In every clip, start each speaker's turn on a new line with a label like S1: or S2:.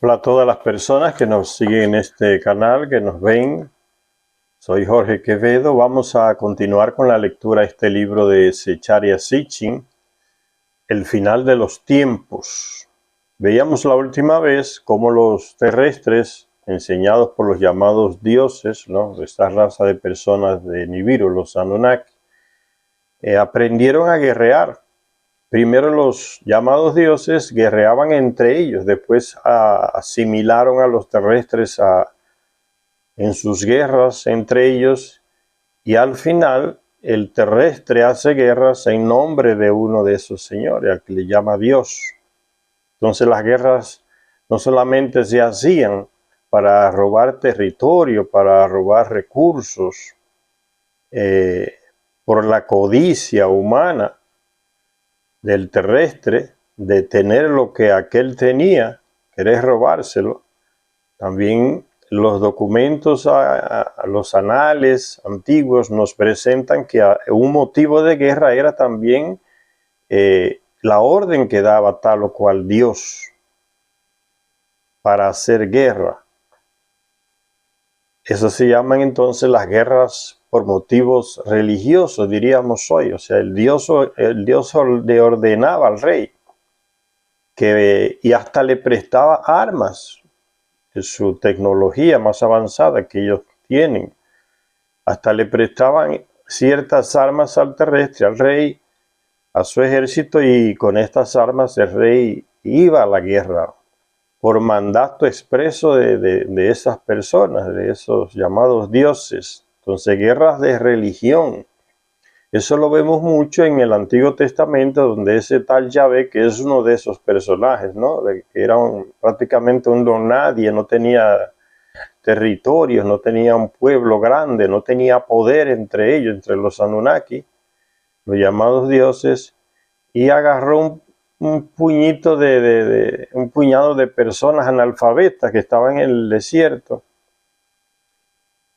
S1: Hola a todas las personas que nos siguen en este canal, que nos ven. Soy Jorge Quevedo. Vamos a continuar con la lectura de este libro de Zecharia Sitchin, El final de los tiempos. Veíamos la última vez cómo los terrestres, enseñados por los llamados dioses, ¿no?, de esta raza de personas de Nibiru, los Anunnaki, aprendieron a guerrear. Primero los llamados dioses guerreaban entre ellos, después asimilaron a los terrestres en sus guerras entre ellos, y al final el terrestre hace guerras en nombre de uno de esos señores, al que le llama Dios. Entonces las guerras no solamente se hacían para robar territorio, para robar recursos, por la codicia humana del terrestre, de tener lo que aquel tenía, querer robárselo. También los documentos, los anales antiguos nos presentan que un motivo de guerra era también la orden que daba tal o cual Dios para hacer guerra. Eso se llaman entonces las guerras por motivos religiosos, diríamos hoy. O sea, el Dios le ordenaba al rey y hasta le prestaba armas, su tecnología más avanzada que ellos tienen. Hasta le prestaban ciertas armas al terrestre, al rey, a su ejército, y con estas armas el rey iba a la guerra por mandato expreso de esas personas, de esos llamados dioses. Entonces, guerras de religión. Eso lo vemos mucho en el Antiguo Testamento, donde ese tal Yahvé, que es uno de esos personajes, ¿no?, que era prácticamente un don nadie, no tenía territorios, no tenía un pueblo grande, no tenía poder entre ellos, entre los Anunnaki, los llamados dioses, y agarró un puñado de personas analfabetas que estaban en el desierto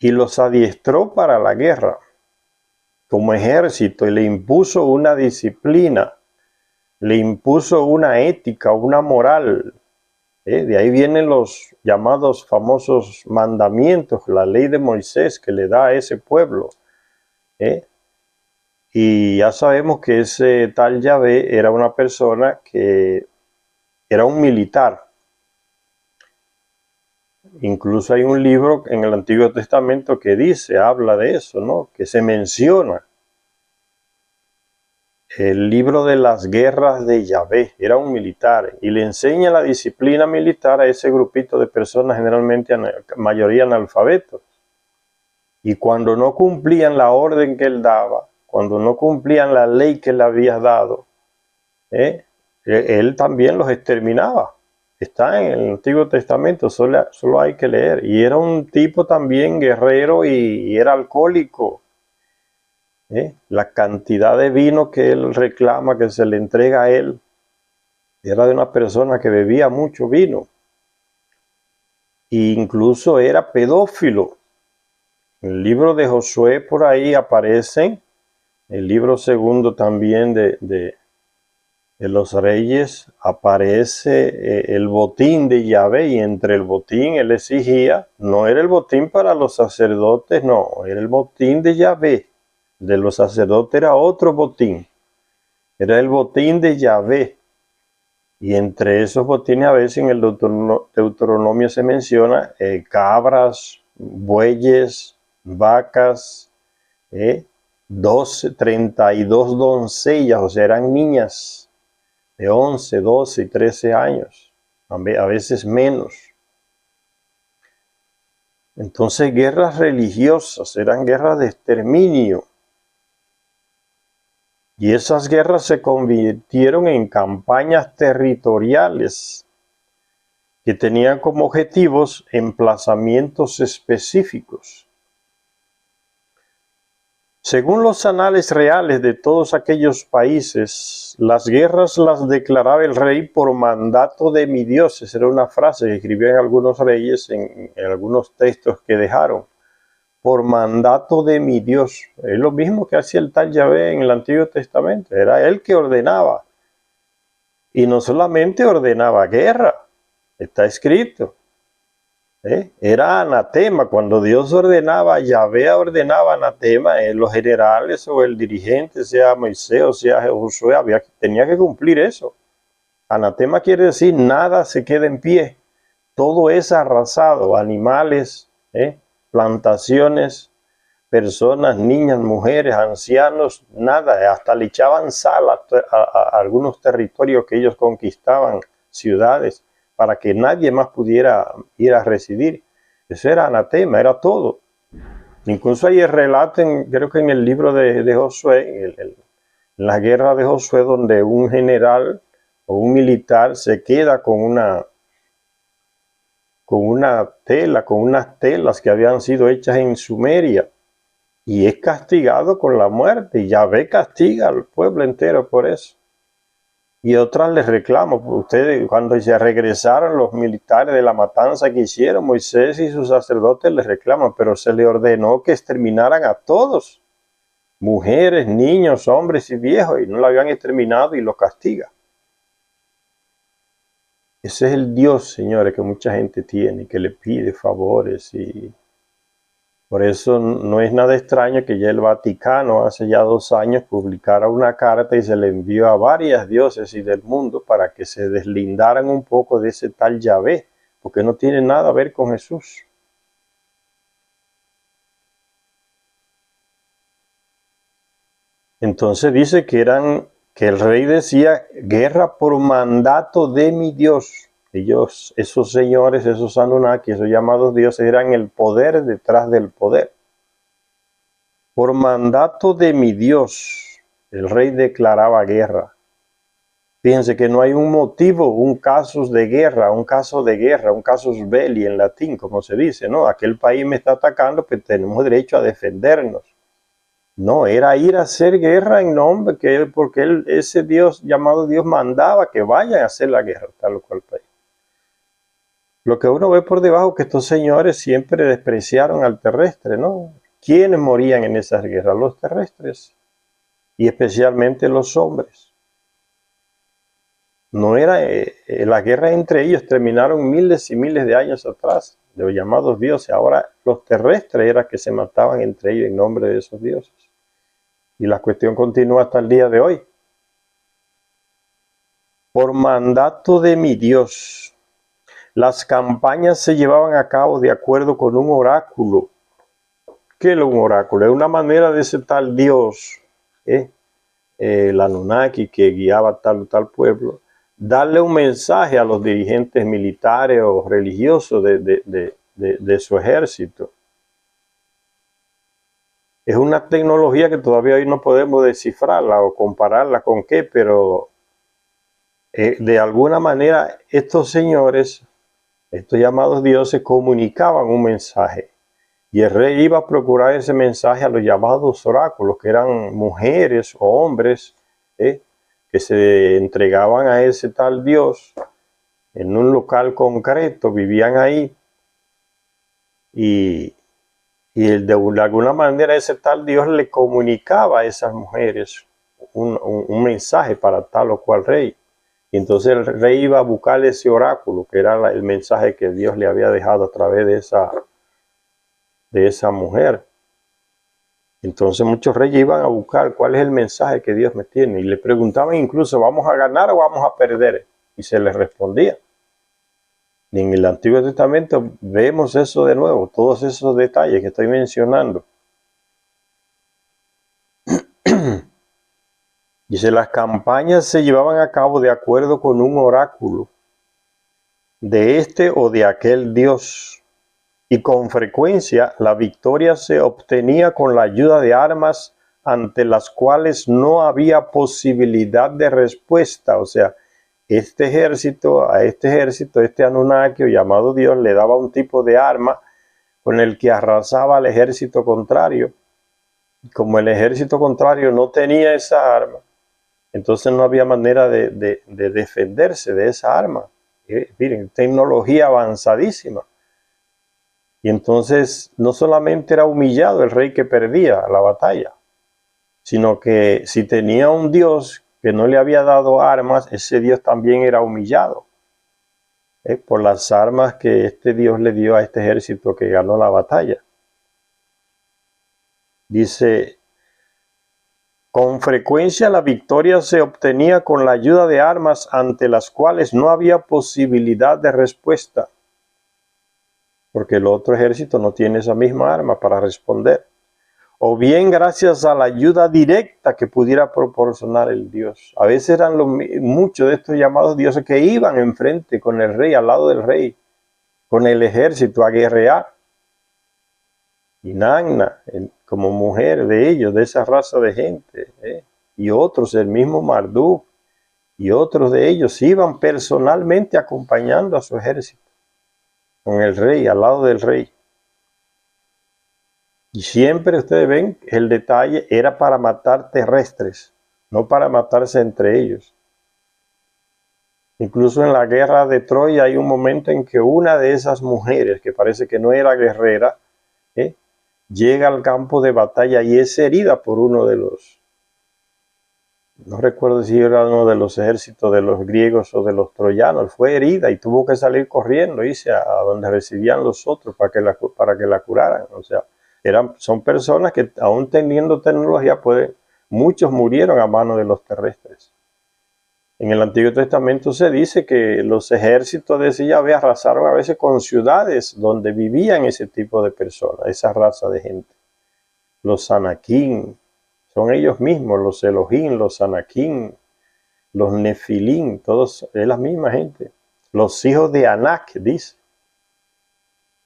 S1: y los adiestró para la guerra como ejército, y le impuso una disciplina, le impuso una ética, una moral. De ahí vienen los llamados famosos mandamientos, la ley de Moisés que le da a ese pueblo. Y ya sabemos que ese tal Yahvé era una persona que era un militar. Incluso hay un libro en el Antiguo Testamento que habla de eso, ¿no?, que se menciona. El libro de las guerras de Yahvé. Era un militar y le enseña la disciplina militar a ese grupito de personas, generalmente mayoría analfabetos. Y cuando no cumplían la orden que él daba, cuando no cumplían la ley que le había dado, él también los exterminaba. Está en el Antiguo Testamento, solo hay que leer. Y era un tipo también guerrero y era alcohólico. La cantidad de vino que él reclama que se le entrega a él era de una persona que bebía mucho vino. E incluso era pedófilo. En el libro de Josué por ahí aparecen, el libro segundo también de los reyes, aparece el botín de Yahvé, y entre el botín él exigía, no era el botín para los sacerdotes, no, era el botín de Yahvé. De los sacerdotes era otro botín, era el botín de Yahvé. Y entre esos botines a veces en el Deuteronomio se menciona cabras, bueyes, vacas, 32 doncellas, o sea, eran niñas de 11, 12 y 13 años, a veces menos. Entonces, guerras religiosas, eran guerras de exterminio. Y esas guerras se convirtieron en campañas territoriales que tenían como objetivos emplazamientos específicos. Según los anales reales de todos aquellos países, las guerras las declaraba el rey por mandato de mi Dios. Esa era una frase que escribían algunos reyes en algunos textos que dejaron. Por mandato de mi Dios. Es lo mismo que hacía el tal Yahvé en el Antiguo Testamento. Era él que ordenaba. Y no solamente ordenaba guerra, está escrito. Era anatema. Cuando Dios ordenaba, Yahvé ordenaba anatema, los generales o el dirigente, sea Moisés o sea Josué, tenía que cumplir eso. Anatema quiere decir nada se queda en pie. Todo es arrasado, animales, plantaciones, personas, niñas, mujeres, ancianos, nada. Hasta le echaban sal a algunos territorios que ellos conquistaban, ciudades, para que nadie más pudiera ir a residir. Eso era anatema, era todo. Incluso hay el relato, creo que en el libro de Josué, en la guerra de Josué, donde un general o un militar se queda con unas telas que habían sido hechas en Sumeria y es castigado con la muerte. Y Yahvé castiga al pueblo entero por eso. Y otras les reclamo. Ustedes, cuando se regresaron los militares de la matanza que hicieron, Moisés y sus sacerdotes les reclaman, pero se le ordenó que exterminaran a todos, mujeres, niños, hombres y viejos, y no lo habían exterminado y los castiga. Ese es el Dios, señores, que mucha gente tiene, que le pide favores, y por eso no es nada extraño que ya el Vaticano hace ya 2 años publicara una carta y se le envió a varias diócesis del mundo para que se deslindaran un poco de ese tal Yahvé, porque no tiene nada a ver con Jesús. Entonces dice que el rey decía, guerra por mandato de mi Dios. Ellos, esos señores, esos Anunnaki, esos llamados dioses, eran el poder detrás del poder. Por mandato de mi Dios, el rey declaraba guerra. Fíjense que no hay un motivo, un casus de guerra, un caso de guerra, un casus belli en latín, como se dice, ¿no? Aquel país me está atacando, pues tenemos derecho a defendernos. No, era ir a hacer guerra en nombre, porque ese Dios llamado Dios mandaba que vayan a hacer la guerra, tal o cual país. Lo que uno ve por debajo es que estos señores siempre despreciaron al terrestre, ¿no? ¿Quiénes morían en esas guerras? Los terrestres, y especialmente los hombres. No era, las guerras entre ellos terminaron miles y miles de años atrás, de los llamados dioses. Ahora los terrestres eran que se mataban entre ellos en nombre de esos dioses. Y la cuestión continúa hasta el día de hoy. Por mandato de mi Dios, las campañas se llevaban a cabo de acuerdo con un oráculo. ¿Qué es un oráculo? Es una manera de ese tal Dios, el Anunnaki que guiaba tal o tal pueblo, darle un mensaje a los dirigentes militares o religiosos de su ejército. Es una tecnología que todavía hoy no podemos descifrarla o compararla con qué, pero de alguna manera estos señores, estos llamados dioses, comunicaban un mensaje. Y el rey iba a procurar ese mensaje a los llamados oráculos, que eran mujeres o hombres, que se entregaban a ese tal Dios en un local concreto, vivían ahí, y de alguna manera ese tal Dios le comunicaba a esas mujeres un mensaje para tal o cual rey. Y entonces el rey iba a buscar ese oráculo, que era el mensaje que Dios le había dejado a través de esa mujer. Entonces muchos reyes iban a buscar cuál es el mensaje que Dios me tiene, y le preguntaban incluso, ¿vamos a ganar o vamos a perder? Y se les respondía. Y en el Antiguo Testamento vemos eso de nuevo, todos esos detalles que estoy mencionando. Dice, las campañas se llevaban a cabo de acuerdo con un oráculo de este o de aquel Dios, y con frecuencia la victoria se obtenía con la ayuda de armas ante las cuales no había posibilidad de respuesta. O sea, a este ejército, este Anunnaki o llamado Dios, le daba un tipo de arma con el que arrasaba al ejército contrario. Como el ejército contrario no tenía esa arma, entonces no había manera de defenderse de esa arma. Miren, tecnología avanzadísima. Y entonces no solamente era humillado el rey que perdía la batalla, sino que si tenía un Dios que no le había dado armas, ese Dios también era humillado. por las armas que este Dios le dio a este ejército que ganó la batalla. Dice, con frecuencia la victoria se obtenía con la ayuda de armas ante las cuales no había posibilidad de respuesta, porque el otro ejército no tiene esa misma arma para responder, o bien gracias a la ayuda directa que pudiera proporcionar el Dios. A veces eran muchos de estos llamados dioses que iban enfrente con el rey, al lado del rey, con el ejército a guerrear. Y Nanna, como mujer de ellos, de esa raza de gente, y otros, el mismo Marduk, y otros de ellos iban personalmente acompañando a su ejército, con el rey, al lado del rey. Y siempre ustedes ven, el detalle era para matar terrestres, no para matarse entre ellos. Incluso en la guerra de Troya hay un momento en que una de esas mujeres, que parece que no era guerrera, llega al campo de batalla y es herida por uno de los, no recuerdo si era uno de los ejércitos de los griegos o de los troyanos, fue herida y tuvo que salir corriendo, irse a donde recibían los otros para que la curaran. O sea, son personas que aún teniendo tecnología, muchos murieron a manos de los terrestres. En el Antiguo Testamento se dice que los ejércitos de ese Yahvé arrasaron a veces con ciudades donde vivían ese tipo de personas, esa raza de gente. Los Anakim, son ellos mismos, los Elohim, los Anakim, los Nefilim, todos es la misma gente. Los hijos de Anak, dice.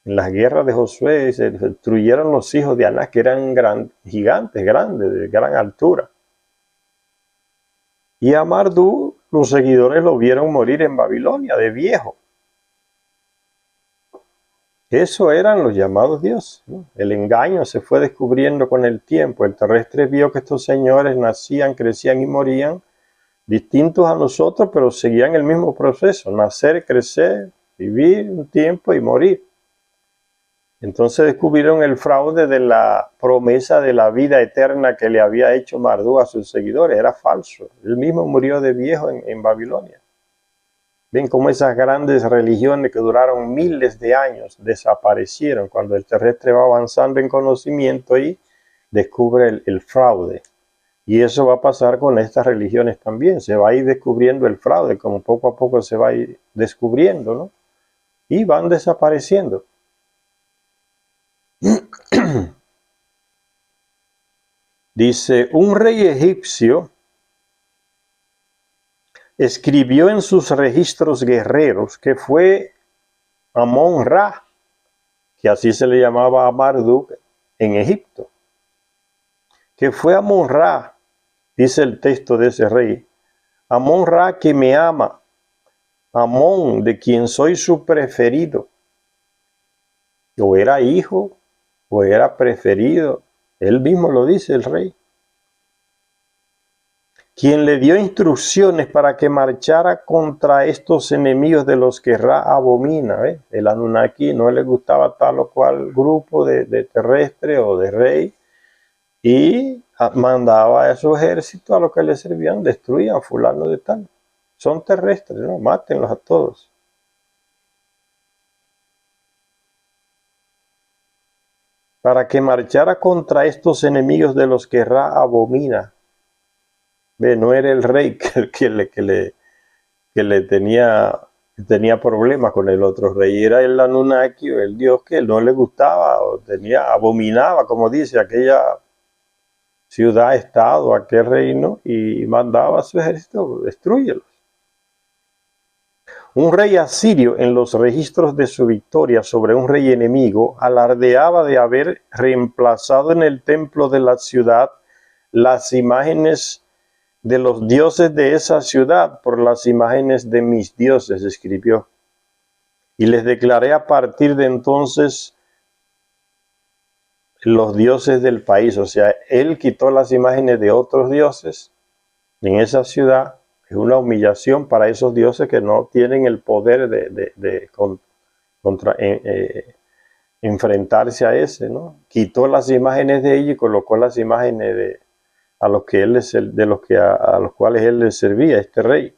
S1: En las guerras de Josué se destruyeron los hijos de Anak, que eran gigantes, grandes, de gran altura. Y a Marduk, los seguidores lo vieron morir en Babilonia, de viejo. Eso eran los llamados dioses, ¿no? El engaño se fue descubriendo con el tiempo. El terrestre vio que estos señores nacían, crecían y morían, distintos a nosotros, pero seguían el mismo proceso: nacer, crecer, vivir un tiempo y morir. Entonces descubrieron el fraude de la promesa de la vida eterna que le había hecho Marduk a sus seguidores. Era falso. Él mismo murió de viejo en Babilonia. Ven cómo esas grandes religiones que duraron miles de años desaparecieron cuando el terrestre va avanzando en conocimiento y descubre el fraude. Y eso va a pasar con estas religiones también. Se va a ir descubriendo el fraude, como poco a poco se va a ir descubriendo, ¿no? Y van desapareciendo. Dice, un rey egipcio escribió en sus registros guerreros que fue Amón-Ra, que así se le llamaba a Marduk en Egipto, que fue Amón-Ra, dice el texto de ese rey, Amón-Ra que me ama, Amón de quien soy su preferido. O era hijo o era preferido, él mismo lo dice el rey, quien le dio instrucciones para que marchara contra estos enemigos de los que Ra abomina. El Anunnaki no le gustaba tal o cual grupo de terrestre o de rey, y mandaba a su ejército a los que le servían, destruían fulano de tal. Son terrestres, ¿no? Mátenlos a todos. Para que marchara contra estos enemigos de los que Ra abomina. No era el rey que le tenía problemas con el otro rey, era el Anunnaki, el dios que no le gustaba, o abominaba, como dice, aquella ciudad, estado, aquel reino, y mandaba a su ejército, destrúyelos. Un rey asirio, en los registros de su victoria sobre un rey enemigo, alardeaba de haber reemplazado en el templo de la ciudad las imágenes de los dioses de esa ciudad por las imágenes de mis dioses, escribió. Y les declaré a partir de entonces los dioses del país. O sea, él quitó las imágenes de otros dioses en esa ciudad. Es una humillación para esos dioses que no tienen el poder de enfrentarse a ese, ¿no? Quitó las imágenes de ellos y colocó las imágenes a los cuales él les servía, este rey.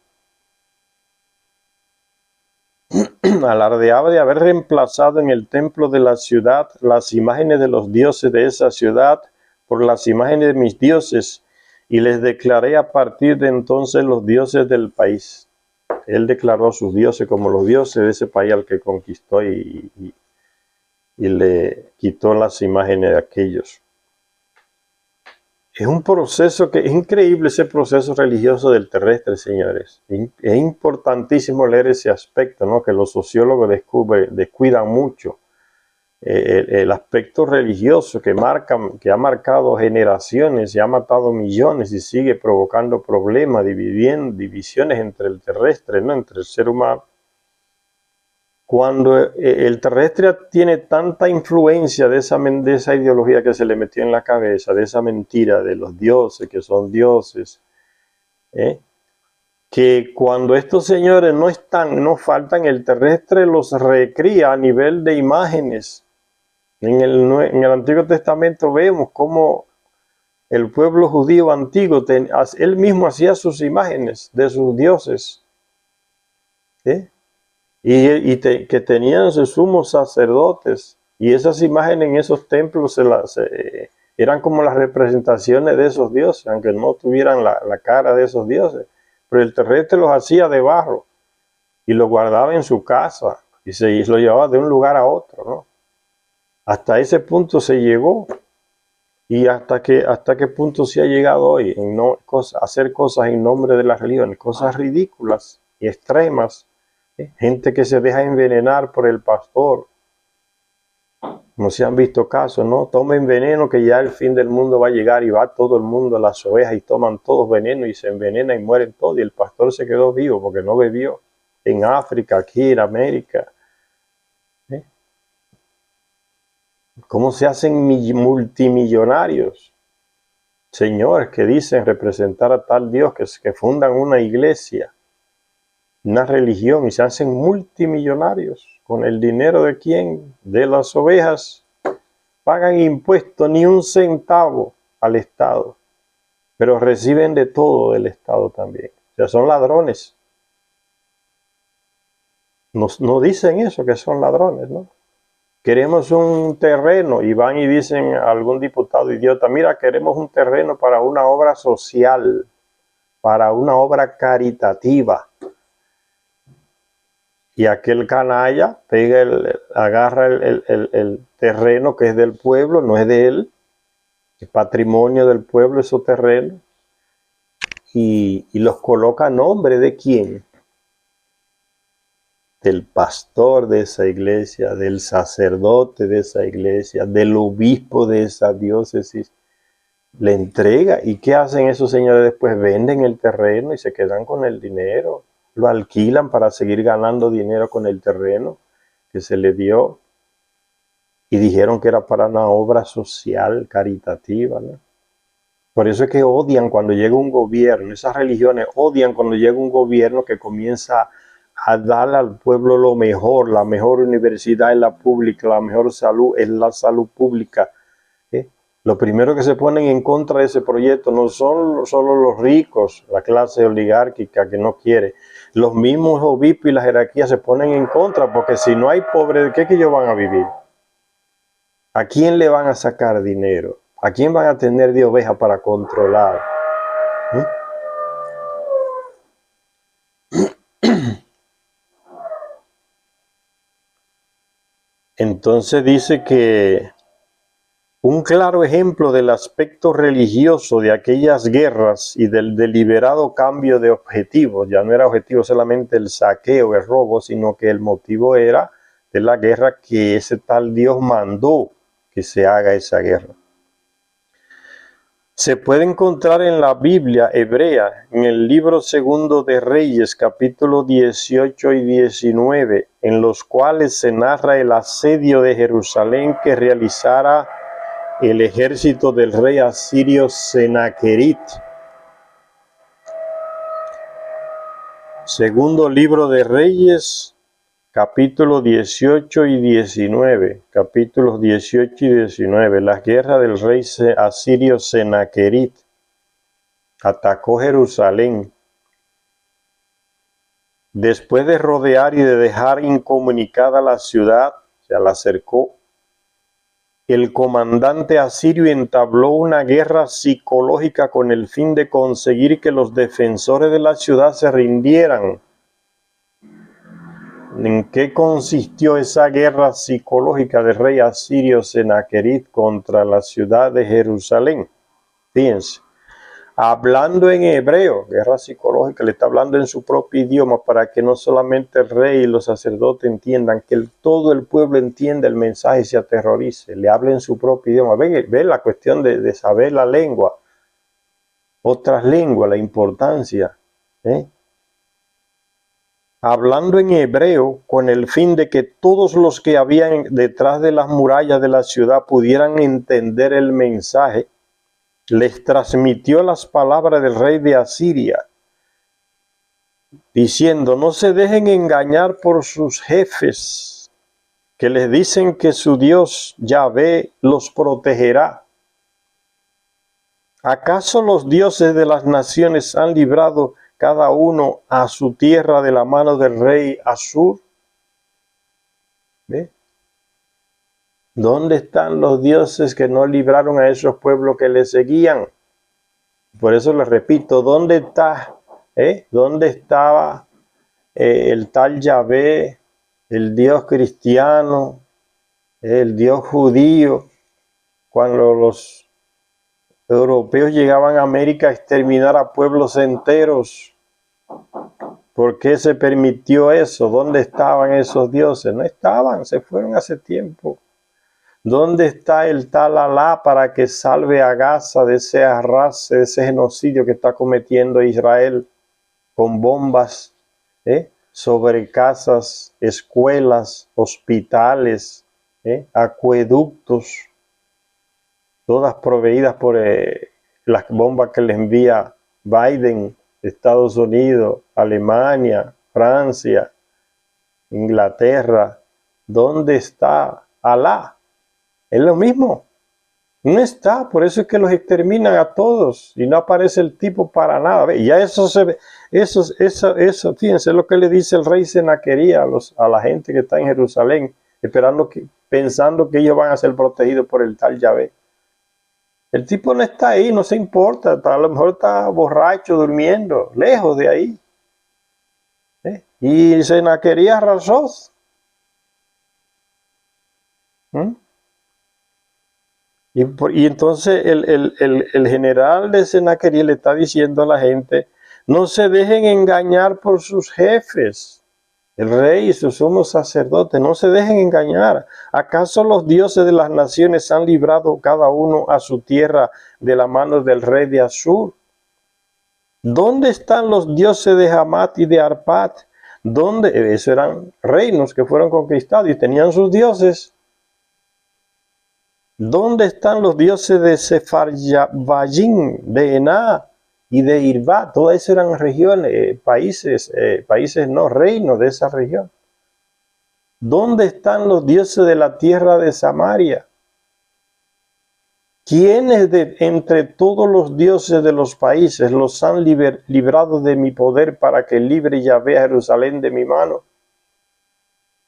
S1: alardeaba de haber reemplazado en el templo de la ciudad las imágenes de los dioses de esa ciudad por las imágenes de mis dioses, y les declaré a partir de entonces los dioses del país. Él declaró a sus dioses como los dioses de ese país al que conquistó y le quitó las imágenes de aquellos. Es un proceso que es increíble, ese proceso religioso del terrestre, señores. Es importantísimo leer ese aspecto, ¿no? Que los sociólogos descuidan mucho. El aspecto religioso que ha marcado generaciones y ha matado millones y sigue provocando problemas, divisiones entre el terrestre, ¿no? Entre el ser humano. Cuando el terrestre tiene tanta influencia de esa ideología que se le metió en la cabeza, de esa mentira de los dioses, que son dioses, que cuando estos señores no faltan, el terrestre los recría a nivel de imágenes. En el Antiguo Testamento vemos cómo el pueblo judío antiguo, él mismo hacía sus imágenes de sus dioses. Que tenían sus sumos sacerdotes, y esas imágenes en esos templos eran como las representaciones de esos dioses, aunque no tuvieran la cara de esos dioses, pero el terrestre los hacía de barro y los guardaba en su casa y lo llevaba de un lugar a otro, ¿no? Hasta ese punto se llegó, y hasta qué punto se ha llegado hoy hacer cosas en nombre de la religión, cosas ridículas y extremas. Gente que se deja envenenar por el pastor. No se han visto casos, ¿no? Tomen veneno que ya el fin del mundo va a llegar y va todo el mundo a las ovejas y toman todos veneno y se envenenan y mueren todos. Y el pastor se quedó vivo porque no bebió. En África, aquí en América. ¿Cómo se hacen multimillonarios? Señores que dicen representar a tal Dios, que fundan una iglesia, una religión, y se hacen multimillonarios con el dinero de quién, de las ovejas. Pagan impuestos ni un centavo al Estado, pero reciben de todo del Estado también. O sea, son ladrones. No dicen eso, que son ladrones, ¿no? Queremos un terreno, y van y dicen a algún diputado idiota: mira, queremos un terreno para una obra social, para una obra caritativa. Y aquel canalla agarra el terreno que es del pueblo, no es de él, es patrimonio del pueblo esos terrenos, y los coloca a nombre de quién, del pastor de esa iglesia, del sacerdote de esa iglesia, del obispo de esa diócesis. Le entrega. ¿Y qué hacen esos señores después? Venden el terreno y se quedan con el dinero. Lo alquilan para seguir ganando dinero con el terreno que se le dio. Y dijeron que era para una obra social, caritativa, ¿no? Por eso es que odian cuando llega un gobierno. Esas religiones odian cuando llega un gobierno que comienza a darle al pueblo lo mejor. La mejor universidad es la pública, la mejor salud es la salud pública. Lo primero que se ponen en contra de ese proyecto no son solo los ricos, la clase oligárquica que no quiere. Los mismos obispos y la jerarquía se ponen en contra, porque si no hay pobres, ¿de qué que ellos van a vivir? ¿A quién le van a sacar dinero? ¿A quién van a tener de oveja para controlar? Entonces dice que un claro ejemplo del aspecto religioso de aquellas guerras y del deliberado cambio de objetivos, ya no era objetivo solamente el saqueo, el robo, sino que el motivo era de la guerra, que ese tal Dios mandó que se haga esa guerra. Se puede encontrar en la Biblia hebrea, en el libro segundo de Reyes, capítulo 18 y 19, en los cuales se narra el asedio de Jerusalén que realizara el ejército del rey asirio Senaquerib. Segundo libro de Reyes, capítulo 18 y 19. Capítulos 18 y 19. La guerra del rey asirio Senaquerib. Atacó Jerusalén. Después de rodear y de dejar incomunicada la ciudad, se la cercó, el comandante asirio entabló una guerra psicológica con el fin de conseguir que los defensores de la ciudad se rindieran. ¿En qué consistió esa guerra psicológica del rey asirio Sennacherib contra la ciudad de Jerusalén? Fíjense, hablando en hebreo, guerra psicológica, le está hablando en su propio idioma para que no solamente el rey y los sacerdotes entiendan, que todo el pueblo entienda el mensaje y se aterrorice, le habla en su propio idioma. Ven la cuestión de saber la lengua, otras lenguas, la importancia, ¿eh? Hablando en hebreo con el fin de que todos los que habían detrás de las murallas de la ciudad pudieran entender el mensaje, les transmitió las palabras del rey de Asiria, diciendo: no se dejen engañar por sus jefes, que les dicen que su Dios Yahvé los protegerá. ¿Acaso los dioses de las naciones han librado cada uno a su tierra de la mano del rey Asur? ¿Ve? ¿Dónde están los dioses que no libraron a esos pueblos que le seguían? Por eso les repito, ¿dónde está? ¿Dónde estaba el tal Yahvé, el Dios cristiano, el Dios judío, cuando los europeos llegaban a América a exterminar a pueblos enteros? ¿Por qué se permitió eso? ¿Dónde estaban esos dioses? No estaban, se fueron hace tiempo. ¿Dónde está el tal Alá para que salve a Gaza de ese arrase, de ese genocidio que está cometiendo Israel con bombas sobre casas, escuelas, hospitales, acueductos, todas proveídas por las bombas que le envía Biden, Estados Unidos, Alemania, Francia, Inglaterra? ¿Dónde está Alá? Es lo mismo. No está, por eso es que los exterminan a todos y no aparece el tipo para nada. Y ya eso se ve, eso, fíjense lo que le dice el rey Sennacherib a la gente que está en Jerusalén, pensando que ellos van a ser protegidos por el tal Yahvé. El tipo no está ahí, no se importa, a lo mejor está borracho, durmiendo, lejos de ahí. Y Sennacherib arrasó. Y entonces el general de Sennacherib le está diciendo a la gente: no se dejen engañar por sus jefes, el rey y sus sumos sacerdotes, no se dejen engañar. ¿Acaso los dioses de las naciones han librado cada uno a su tierra de la mano del rey de Asur? ¿Dónde están los dioses de Hamat y de Arpad? ¿Dónde? Esos eran reinos que fueron conquistados y tenían sus dioses. ¿Dónde están los dioses de Sepharvayim, de Ená y de Irba? Todas esas eran regiones, países no, reinos de esa región. ¿Dónde están los dioses de la tierra de Samaria? ¿Quiénes entre todos los dioses de los países los han librado de mi poder para que libre Yahvé a Jerusalén de mi mano?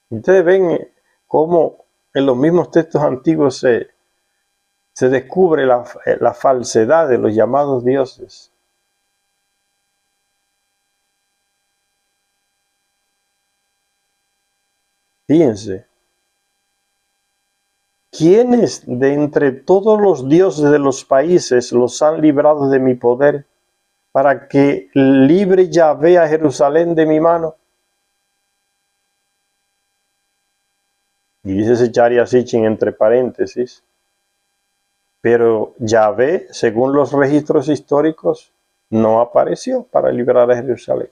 S1: Ustedes ven cómo en los mismos textos antiguos se descubre la falsedad de los llamados dioses. Fíjense, ¿quiénes de entre todos los dioses de los países los han librado de mi poder para que libre Yahvé a Jerusalén de mi mano? Y dice Secharia Sitchin entre paréntesis: pero Yahvé, según los registros históricos, no apareció para librar a Jerusalén.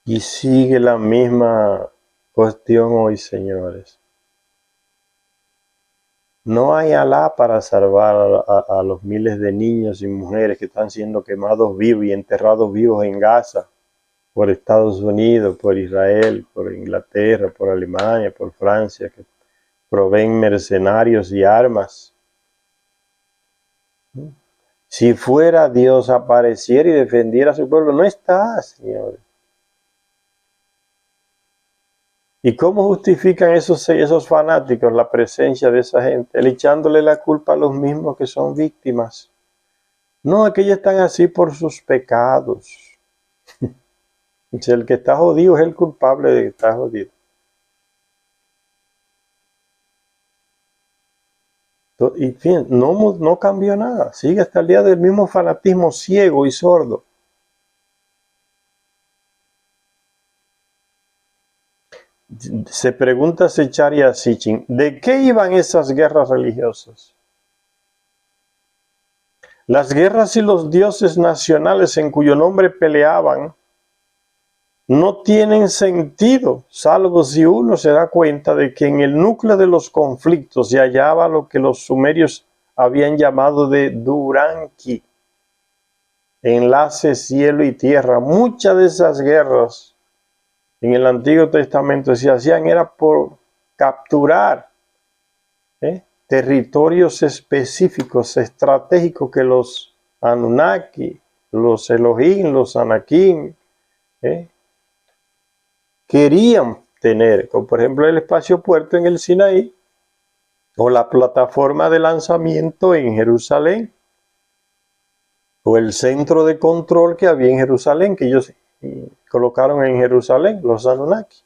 S1: Y sigue la misma cuestión hoy, señores. No hay Alá para salvar a los miles de niños y mujeres que están siendo quemados vivos y enterrados vivos en Gaza por Estados Unidos, por Israel, por Inglaterra, por Alemania, por Francia, que proveen mercenarios y armas. Si fuera Dios, apareciera y defendiera a su pueblo. No está, señores. ¿Y cómo justifican esos fanáticos la presencia de esa gente? El echándole la culpa a los mismos que son víctimas. No, es que ellos están así por sus pecados. Si el que está jodido es el culpable de que está jodido. Y fin, no cambió nada. Sigue hasta el día del mismo fanatismo ciego y sordo. Se pregunta Secharia Sitchin, ¿de qué iban esas guerras religiosas? Las guerras y los dioses nacionales en cuyo nombre peleaban no tienen sentido, salvo si uno se da cuenta de que en el núcleo de los conflictos se hallaba lo que los sumerios habían llamado de Duranki, enlace cielo y tierra. Muchas de esas guerras en el Antiguo Testamento se hacían era por capturar territorios específicos, estratégicos que los Anunnaki, los Elohim, los Anakim, querían tener, como por ejemplo el espacio puerto en el Sinaí o la plataforma de lanzamiento en Jerusalén o el centro de control que había en Jerusalén, que ellos colocaron en Jerusalén, los Anunnaki.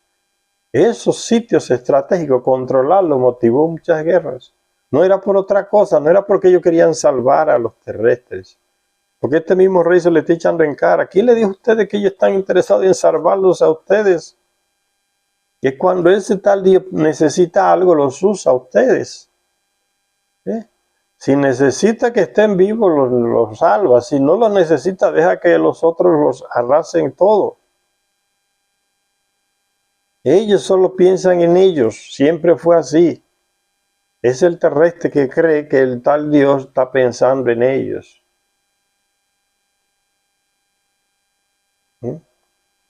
S1: Esos sitios estratégicos, controlarlos, motivó muchas guerras. No era por otra cosa, no era porque ellos querían salvar a los terrestres. Porque este mismo rey se le está echando en cara. ¿Quién le dijo a ustedes que ellos están interesados en salvarlos a ustedes? Que cuando ese tal Dios necesita algo, los usa a ustedes. Si necesita que estén vivos, los salva. Si no los necesita, deja que los otros los arrasen todo. Ellos solo piensan en ellos. Siempre fue así. Es el terrestre que cree que el tal Dios está pensando en ellos.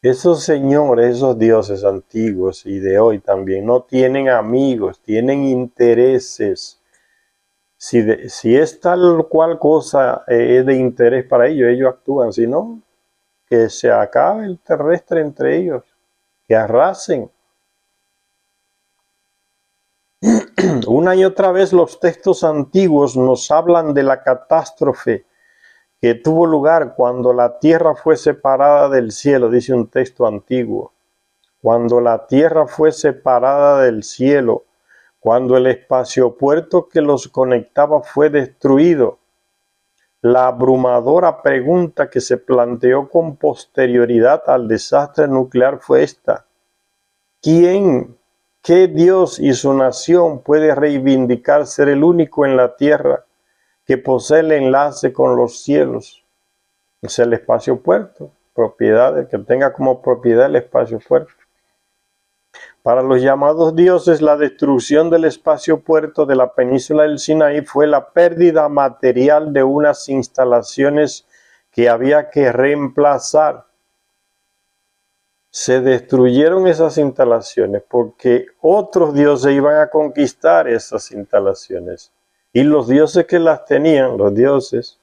S1: Esos señores, esos dioses antiguos y de hoy también, no tienen amigos, tienen intereses. Si es tal cual cosa es de interés para ellos, ellos actúan. Si no, que se acabe el terrestre entre ellos, que arrasen. Una y otra vez los textos antiguos nos hablan de la catástrofe que tuvo lugar cuando la tierra fue separada del cielo, dice un texto antiguo. Cuando la tierra fue separada del cielo, cuando el espaciopuerto que los conectaba fue destruido. La abrumadora pregunta que se planteó con posterioridad al desastre nuclear fue esta: ¿quién, qué Dios y su nación puede reivindicar ser el único en la tierra que posee el enlace con los cielos? Es el espaciopuerto, propiedad, que tenga como propiedad el espaciopuerto. Para los llamados dioses, la destrucción del espaciopuerto de la península del Sinaí fue la pérdida material de unas instalaciones que había que reemplazar. Se destruyeron esas instalaciones porque otros dioses iban a conquistar esas instalaciones. Y los dioses que las tenían, los dioses,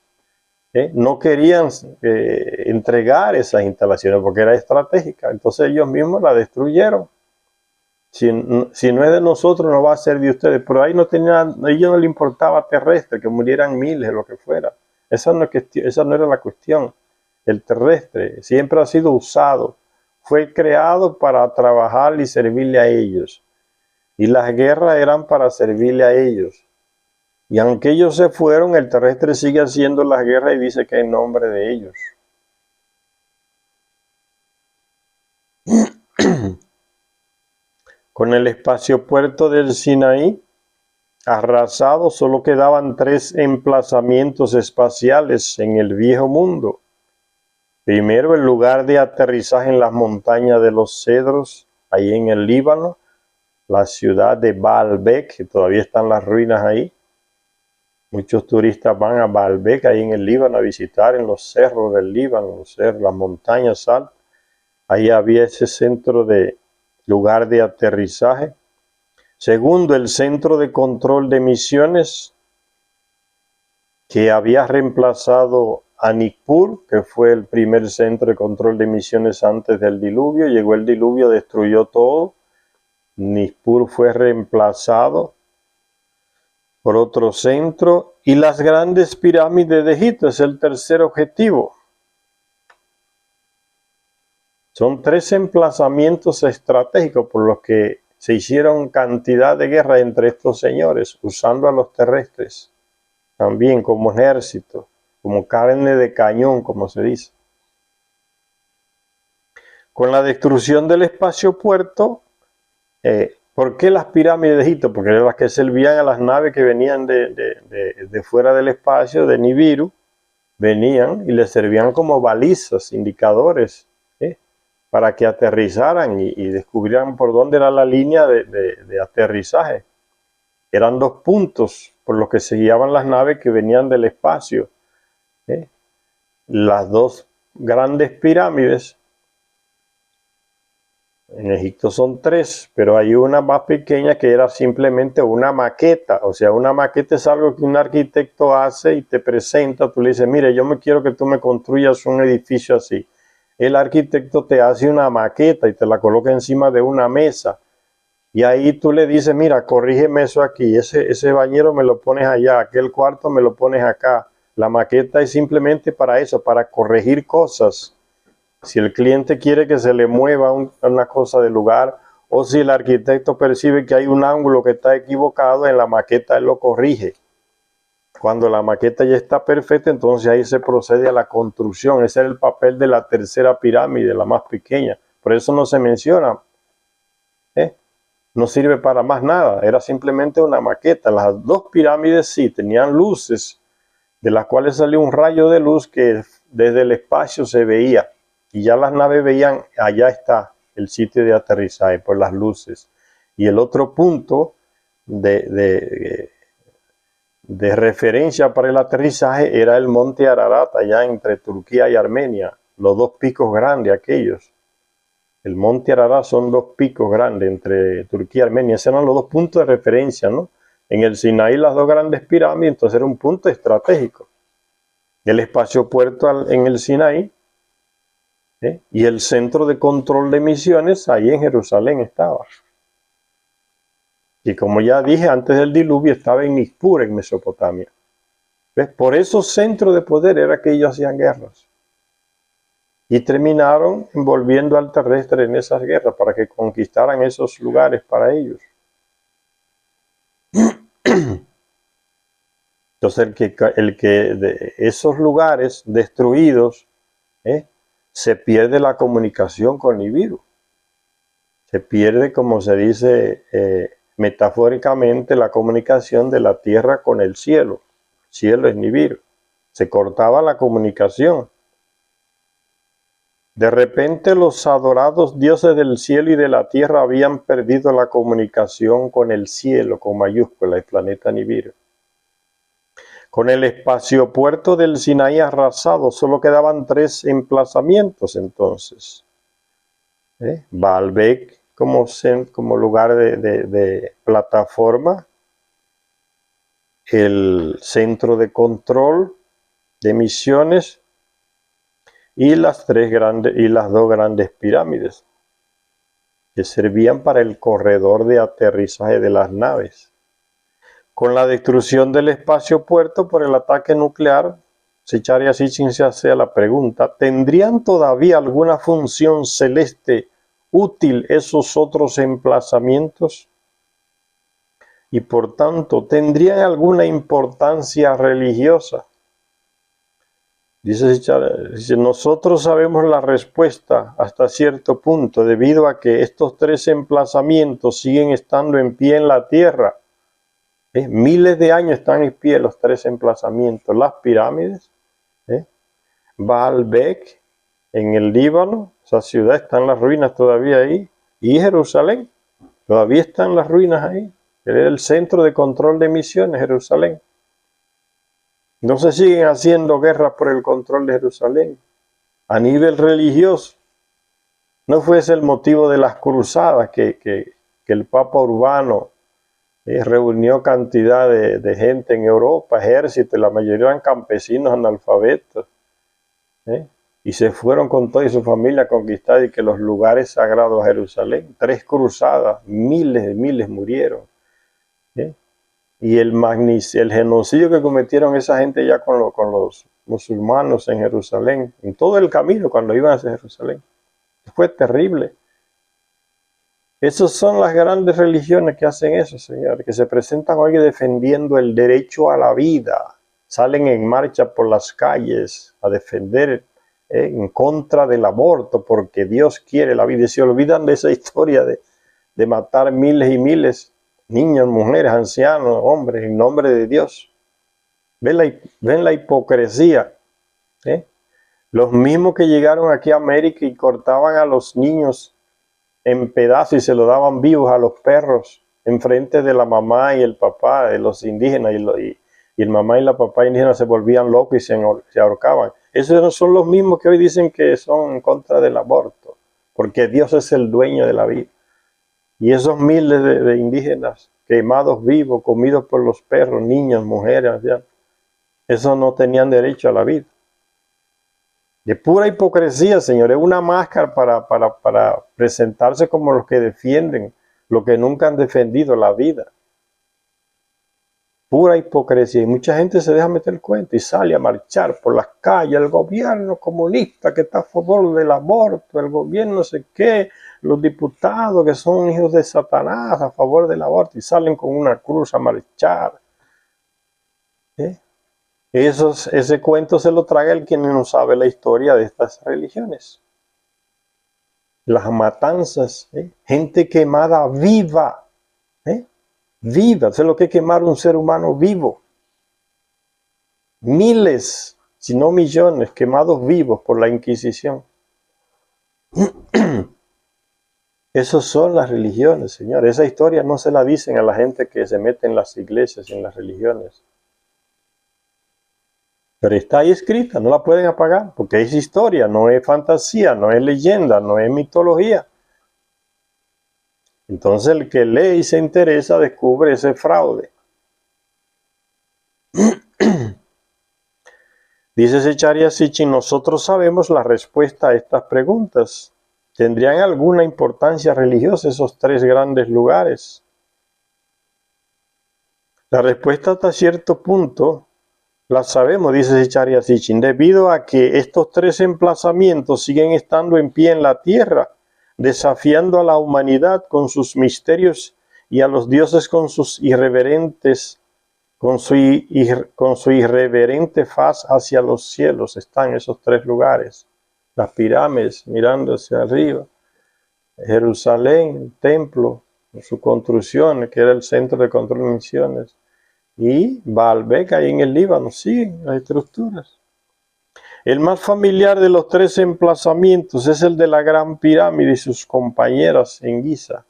S1: no querían entregar esas instalaciones porque era estratégica. Entonces ellos mismos la destruyeron. Si no es de nosotros, no va a ser de ustedes. Pero ahí a ellos no le importaba terrestre, que murieran miles, lo que fuera. Esa no era la cuestión. El terrestre siempre ha sido usado. Fue creado para trabajar y servirle a ellos. Y las guerras eran para servirle a ellos. Y aunque ellos se fueron, el terrestre sigue haciendo las guerras y dice que en nombre de ellos. Con el espaciopuerto del Sinaí arrasado, solo quedaban 3 emplazamientos espaciales en el viejo mundo. Primero, el lugar de aterrizaje en las montañas de los Cedros, ahí en el Líbano, la ciudad de Baalbek, que todavía están las ruinas ahí. Muchos turistas van a Baalbek, ahí en el Líbano, a visitar en los cerros del Líbano, las montañas altas. Ahí había ese centro de lugar de aterrizaje. Segundo, el centro de control de misiones. que había reemplazado a Nippur, que fue el primer centro de control de misiones antes del diluvio. Llegó el diluvio, destruyó todo. Nippur fue reemplazado por otro centro, y las grandes pirámides de Egipto es el tercer objetivo. Son 3 emplazamientos estratégicos por los que se hicieron cantidad de guerras entre estos señores, usando a los terrestres también como ejército, como carne de cañón, como se dice. Con la destrucción del espacio-puerto, ¿por qué las pirámides de Egipto? Porque eran las que servían a las naves que venían de fuera del espacio, de Nibiru, venían y les servían como balizas, indicadores, para que aterrizaran y descubrieran por dónde era la línea de aterrizaje. Eran 2 puntos por los que se guiaban las naves que venían del espacio. Las 2 grandes pirámides, en Egipto son 3, pero hay una más pequeña que era simplemente una maqueta. O sea, una maqueta es algo que un arquitecto hace y te presenta. Tú le dices, mire, yo me quiero que tú me construyas un edificio así. El arquitecto te hace una maqueta y te la coloca encima de una mesa. Y ahí tú le dices, mira, corrígeme eso aquí, ese bañero me lo pones allá, aquel cuarto me lo pones acá. La maqueta es simplemente para eso, para corregir cosas. Si el cliente quiere que se le mueva una cosa del lugar, o si el arquitecto percibe que hay un ángulo que está equivocado, en la maqueta él lo corrige. Cuando la maqueta ya está perfecta, entonces ahí se procede a la construcción. Ese era el papel de la tercera pirámide, la más pequeña. Por eso no se menciona. No sirve para más nada. Era simplemente una maqueta. Las 2 pirámides sí tenían luces, de las cuales salió un rayo de luz que desde el espacio se veía. Y ya las naves veían, allá está el sitio de aterrizaje por las luces. Y el otro punto de referencia para el aterrizaje era el monte Ararat, allá entre Turquía y Armenia, los 2 picos grandes aquellos. El monte Ararat son 2 picos grandes entre Turquía y Armenia. Esos eran los 2 puntos de referencia, ¿no? En el Sinaí las 2 grandes pirámides, entonces era un punto estratégico. El espacio-puerto en el Sinaí, y el centro de control de misiones ahí en Jerusalén estaba. Y como ya dije, antes del diluvio estaba en Nippur, en Mesopotamia. ¿Ves? Por esos centros de poder era que ellos hacían guerras. Y terminaron envolviendo al terrestre en esas guerras para que conquistaran esos lugares para ellos. Entonces el que de esos lugares destruidos, se pierde la comunicación con Nibiru. Se pierde, como se dice metafóricamente, la comunicación de la tierra con el cielo. El cielo es Nibiru. Se cortaba la comunicación. De repente los adorados dioses del cielo y de la tierra habían perdido la comunicación con el cielo, con mayúscula, el planeta Nibiru. Con el espaciopuerto del Sinaí arrasado, solo quedaban 3 emplazamientos entonces. Baalbek como lugar de plataforma, el centro de control de misiones, y las 2 grandes pirámides que servían para el corredor de aterrizaje de las naves. Con la destrucción del espacio-puerto por el ataque nuclear, Sechari Sitchin se hace la pregunta, ¿tendrían todavía alguna función celeste útil esos otros emplazamientos? Y por tanto, ¿tendrían alguna importancia religiosa? Dice, nosotros sabemos la respuesta hasta cierto punto, debido a que estos 3 emplazamientos siguen estando en pie en la tierra. Miles de años están en pie los 3 emplazamientos. Las pirámides, Baalbek en el Líbano, esa ciudad están las ruinas todavía ahí, y Jerusalén, todavía están las ruinas ahí. Era el centro de control de misiones, Jerusalén. No se siguen haciendo guerras por el control de Jerusalén. A nivel religioso, no fuese el motivo de las cruzadas que el Papa Urbano Reunió cantidad de gente en Europa, ejército, y la mayoría eran campesinos analfabetos. ¿eh? Y se fueron con toda su familia a conquistar y que los lugares sagrados a Jerusalén. 3 cruzadas, miles de miles murieron. ¿eh? Y el genocidio que cometieron esa gente ya con los musulmanes en Jerusalén, en todo el camino cuando iban hacia Jerusalén, fue terrible. Esas son las grandes religiones que hacen eso, señor, que se presentan hoy defendiendo el derecho a la vida, salen en marcha por las calles a defender en contra del aborto, porque Dios quiere la vida, y se olvidan de esa historia de matar miles y miles, niños, mujeres, ancianos, hombres, en nombre de Dios. Ven la hipocresía. Los mismos que llegaron aquí a América y cortaban a los niños en pedazos y se lo daban vivos a los perros en frente de la mamá y el papá de los indígenas, y el mamá y la papá indígenas se volvían locos y se ahorcaban. Esos no son los mismos que hoy dicen que son en contra del aborto, porque Dios es el dueño de la vida. Y esos miles de indígenas quemados vivos, comidos por los perros, niños, mujeres, esos no tenían derecho a la vida. De pura hipocresía, señor, es una máscara para presentarse como los que defienden lo que nunca han defendido, la vida. Pura hipocresía. Y mucha gente se deja meter el cuento y sale a marchar por las calles. El gobierno comunista que está a favor del aborto, el gobierno no sé qué, los diputados que son hijos de Satanás a favor del aborto y salen con una cruz a marchar. Ese cuento se lo traga el quien no sabe la historia de estas religiones. Las matanzas, gente quemada viva, viva, eso es lo que es quemar un ser humano vivo. Miles, si no millones, quemados vivos por la Inquisición. Esas son las religiones, señor. Esa historia no se la dicen a la gente que se mete en las iglesias y en las religiones. Pero está ahí escrita, no la pueden apagar, porque es historia, no es fantasía, no es leyenda, no es mitología. Entonces el que lee y se interesa descubre ese fraude. Dice Zecharia Sitchin, nosotros sabemos la respuesta a estas preguntas. ¿Tendrían alguna importancia religiosa esos 3 grandes lugares? La respuesta hasta cierto punto la sabemos, dice Zecharia Sitchin, debido a que estos 3 emplazamientos siguen estando en pie en la tierra, desafiando a la humanidad con sus misterios y a los dioses con su irreverente faz hacia los cielos. Están esos 3 lugares. Las pirámides mirando hacia arriba, Jerusalén, el templo, su construcción, que era el centro de control de misiones, y Baalbek, ahí en el Líbano, siguen las estructuras. El más familiar de los 3 emplazamientos es el de la Gran Pirámide y sus compañeras en Giza.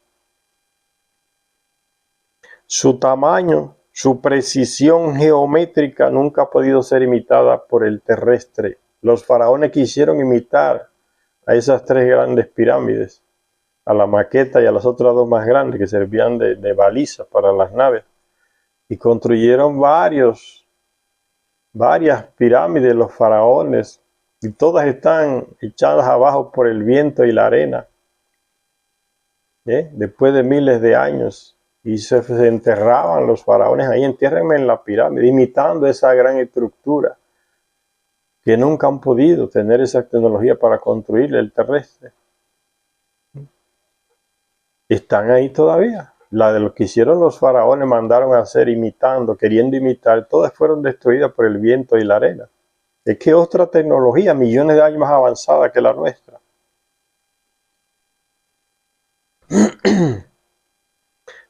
S1: Su tamaño, su precisión geométrica nunca ha podido ser imitada por el terrestre. Los faraones quisieron imitar a esas 3 grandes pirámides, a la maqueta y a las otras 2 más grandes que servían de balizas para las naves. Y construyeron varias pirámides, los faraones, y todas están echadas abajo por el viento y la arena, después de miles de años, y se enterraban los faraones ahí, entiérrenme en la pirámide, imitando esa gran estructura, que nunca han podido tener esa tecnología para construir el terrestre. Están ahí todavía. La de lo que hicieron los faraones mandaron a hacer imitando, queriendo imitar, todas fueron destruidas por el viento y la arena. Es que otra tecnología, millones de años más avanzada que la nuestra.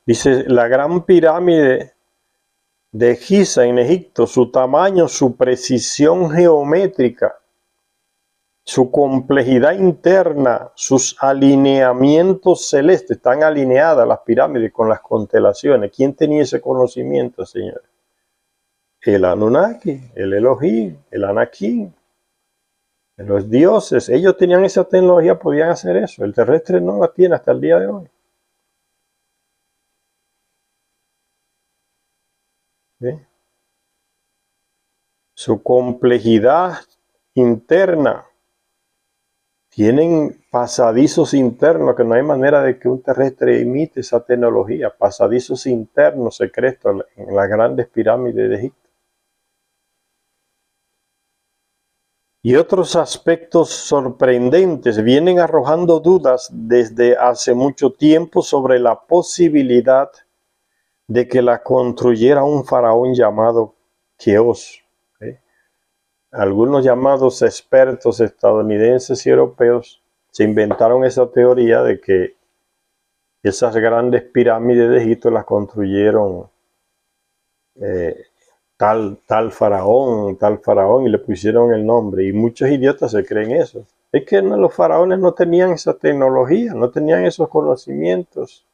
S1: Dice, la gran pirámide de Giza en Egipto, su tamaño, su precisión geométrica, su complejidad interna, sus alineamientos celestes, están alineadas las pirámides con las constelaciones. ¿Quién tenía ese conocimiento, señores? El Anunnaki, el Elohim, el Anakin, los dioses. Ellos tenían esa tecnología, podían hacer eso. El terrestre no la tiene hasta el día de hoy. ¿sí? Su complejidad interna. Tienen pasadizos internos que no hay manera de que un terrestre imite esa tecnología. Pasadizos internos secretos en las grandes pirámides de Egipto. Y otros aspectos sorprendentes vienen arrojando dudas desde hace mucho tiempo sobre la posibilidad de que la construyera un faraón llamado Keops. Algunos llamados expertos estadounidenses y europeos se inventaron esa teoría de que esas grandes pirámides de Egipto las construyeron tal faraón, y le pusieron el nombre. Y muchos idiotas se creen eso. Es que los faraones no tenían esa tecnología, no tenían esos conocimientos.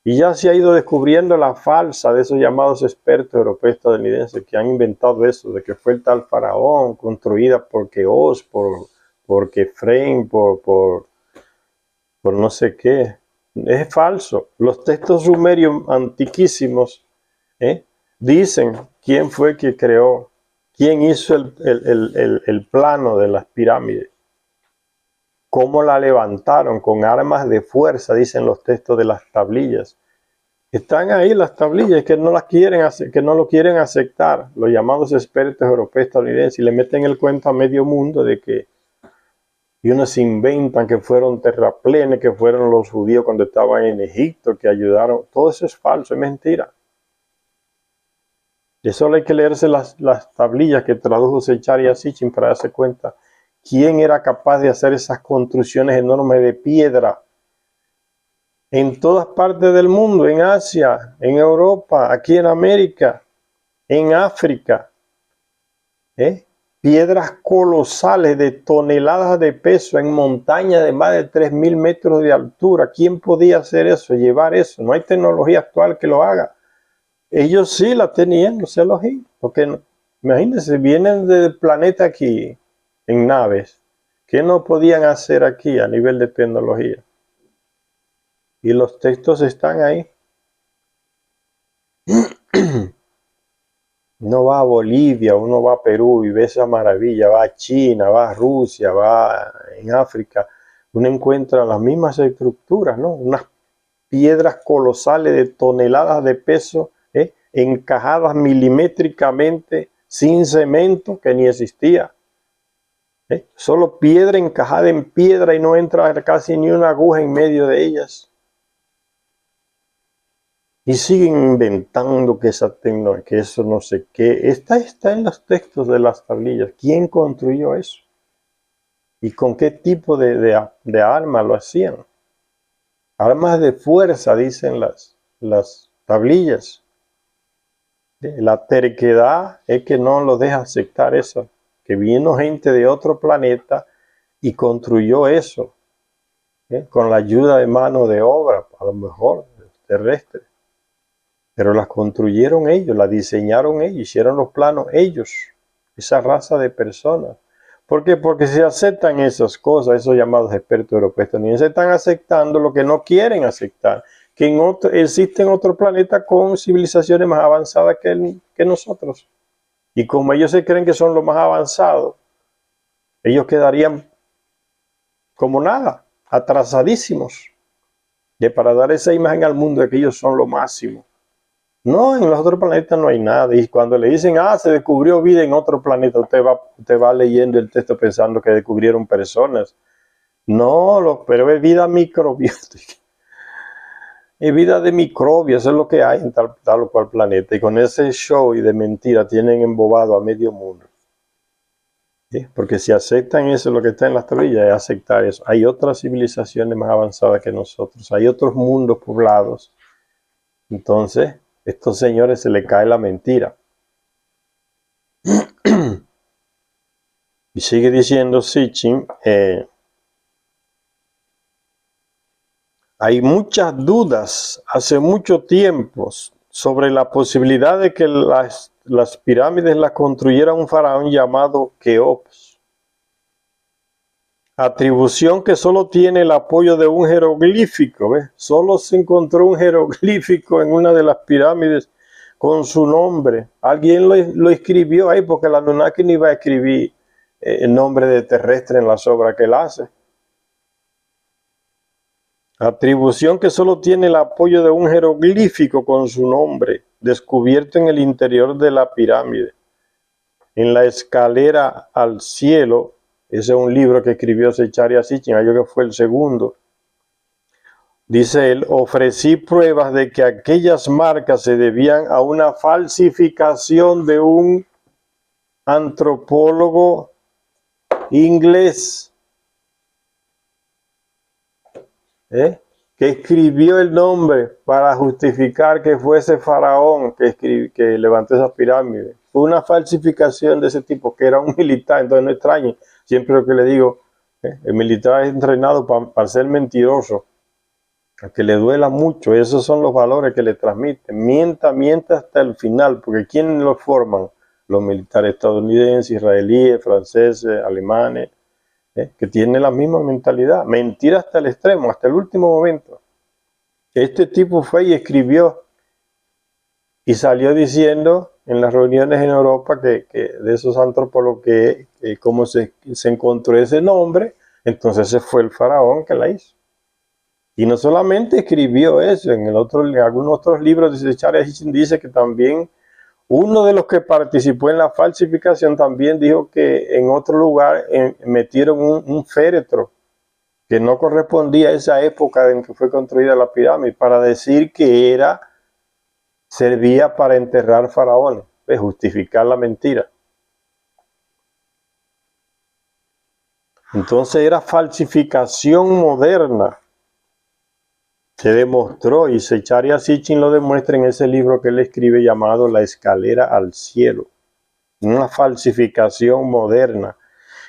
S1: Y ya se ha ido descubriendo la falsa de esos llamados expertos europeos estadounidenses que han inventado eso, de que fue el tal faraón, construida por Keops, por Kefren, por no sé qué. Es falso. Los textos sumerios antiquísimos dicen quién fue que creó, quién hizo el plano de las pirámides, cómo la levantaron con armas de fuerza, dicen los textos de las tablillas. Están ahí las tablillas que no las quieren que no lo quieren aceptar los llamados expertos europeos estadounidenses y le meten el cuento a medio mundo de que y unos inventan que fueron terraplenes, que fueron los judíos cuando estaban en Egipto, que ayudaron. Todo eso es falso, es mentira. De solo hay que leerse las tablillas que tradujo Zecharia Sitchin para darse cuenta quién era capaz de hacer esas construcciones enormes de piedra en todas partes del mundo, en Asia, en Europa, aquí en América, en África. Piedras colosales de toneladas de peso en montañas de más de 3.000 metros de altura. ¿Quién podía hacer eso, llevar eso? No hay tecnología actual que lo haga. Ellos sí la tenían, no se los hizo. Porque imagínense, vienen del planeta aquí en naves. ¿Qué no podían hacer aquí a nivel de tecnología? Y los textos están ahí. Uno va a Bolivia, uno va a Perú y ve esa maravilla, va a China, va a Rusia, va en África, uno encuentra las mismas estructuras, ¿no? Unas piedras colosales de toneladas de peso, encajadas milimétricamente, sin cemento, que ni existía. Solo piedra encajada en piedra y no entra casi ni una aguja en medio de ellas. Y siguen inventando que esa tecnología, que eso no sé qué. Está en los textos de las tablillas. ¿Quién construyó eso? ¿Y con qué tipo de arma lo hacían? Armas de fuerza, dicen las tablillas. La terquedad es que no lo deja aceptar eso. Que vino gente de otro planeta y construyó eso. Con la ayuda de mano de obra, a lo mejor, terrestre. Pero las construyeron ellos, las diseñaron ellos, hicieron los planos ellos, esa raza de personas. ¿Por qué? Porque si aceptan esas cosas, esos llamados expertos europeos también se están aceptando lo que no quieren aceptar, que existen otros planetas con civilizaciones más avanzadas que nosotros. Y como ellos se creen que son los más avanzados, ellos quedarían como nada, atrasadísimos, para dar esa imagen al mundo de que ellos son lo máximo. No, en los otros planetas no hay nada. Y cuando le dicen, se descubrió vida en otro planeta, usted va leyendo el texto pensando que descubrieron personas. No, pero es vida microbiótica. Es vida de microbios, eso es lo que hay en tal o cual planeta. Y con ese show y de mentira tienen embobado a medio mundo. ¿Sí? Porque si aceptan eso, lo que está en las tablillas es aceptar eso. Hay otras civilizaciones más avanzadas que nosotros. Hay otros mundos poblados. Entonces, estos señores se les cae la mentira. Y sigue diciendo Sitchin, hay muchas dudas hace mucho tiempo sobre la posibilidad de que las pirámides las construyera un faraón llamado Keops. Atribución que solo tiene el apoyo de un jeroglífico. ¿Ves? Solo se encontró un jeroglífico en una de las pirámides con su nombre. Alguien lo escribió ahí, porque el Anunnaki no iba a escribir el nombre de terrestre en las obras que él hace. Atribución que solo tiene el apoyo de un jeroglífico con su nombre, descubierto en el interior de la pirámide. En la escalera al cielo, ese es un libro que escribió Zecharia Sitchin, yo que fue el segundo. Dice él, ofrecí pruebas de que aquellas marcas se debían a una falsificación de un antropólogo inglés, que escribió el nombre para justificar que fuese Faraón que levantó esas pirámides. Fue una falsificación de ese tipo, que era un militar. Entonces no extrañe, siempre lo que le digo, el militar es entrenado para ser mentiroso, a que le duela mucho. Esos son los valores que le transmiten. Mienta hasta el final, porque ¿quiénes lo forman? Los militares estadounidenses, israelíes, franceses, alemanes, que tienen la misma mentalidad. Mentir hasta el extremo, hasta el último momento. Este tipo fue y escribió y salió diciendo en las reuniones en Europa que de esos antropólogos como se encontró ese nombre, entonces ese fue el faraón que la hizo. Y no solamente escribió eso, en algunos otros libros de Zecharia Sitchin dice que también uno de los que participó en la falsificación también dijo que en otro lugar metieron un féretro que no correspondía a esa época en que fue construida la pirámide, para decir que servía para enterrar faraones, justificar la mentira. Entonces era falsificación moderna. Se demostró, y Zecharia Sitchin lo demuestra en ese libro que él escribe llamado La escalera al cielo. Una falsificación moderna.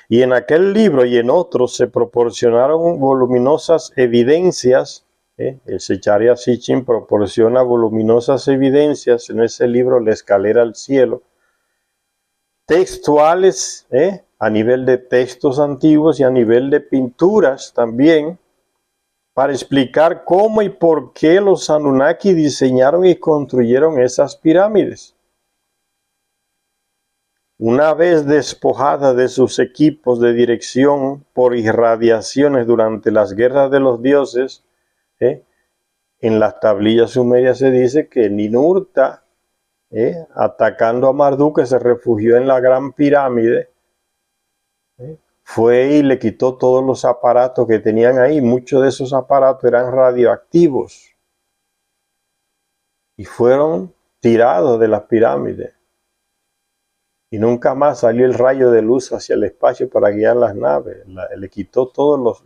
S1: Y en aquel libro y en otros se proporcionaron voluminosas evidencias. El Zecharia Sitchin proporciona voluminosas evidencias en ese libro La escalera al cielo. Textuales, a nivel de textos antiguos y a nivel de pinturas también, para explicar cómo y por qué los Anunnaki diseñaron y construyeron esas pirámides. Una vez despojada de sus equipos de dirección por irradiaciones durante las guerras de los dioses, en las tablillas sumerias se dice que Ninurta, atacando a Marduk, que se refugió en la gran pirámide, fue y le quitó todos los aparatos que tenían ahí. Muchos de esos aparatos eran radioactivos y fueron tirados de las pirámides. Y nunca más salió el rayo de luz hacia el espacio para guiar las naves. Le quitó todas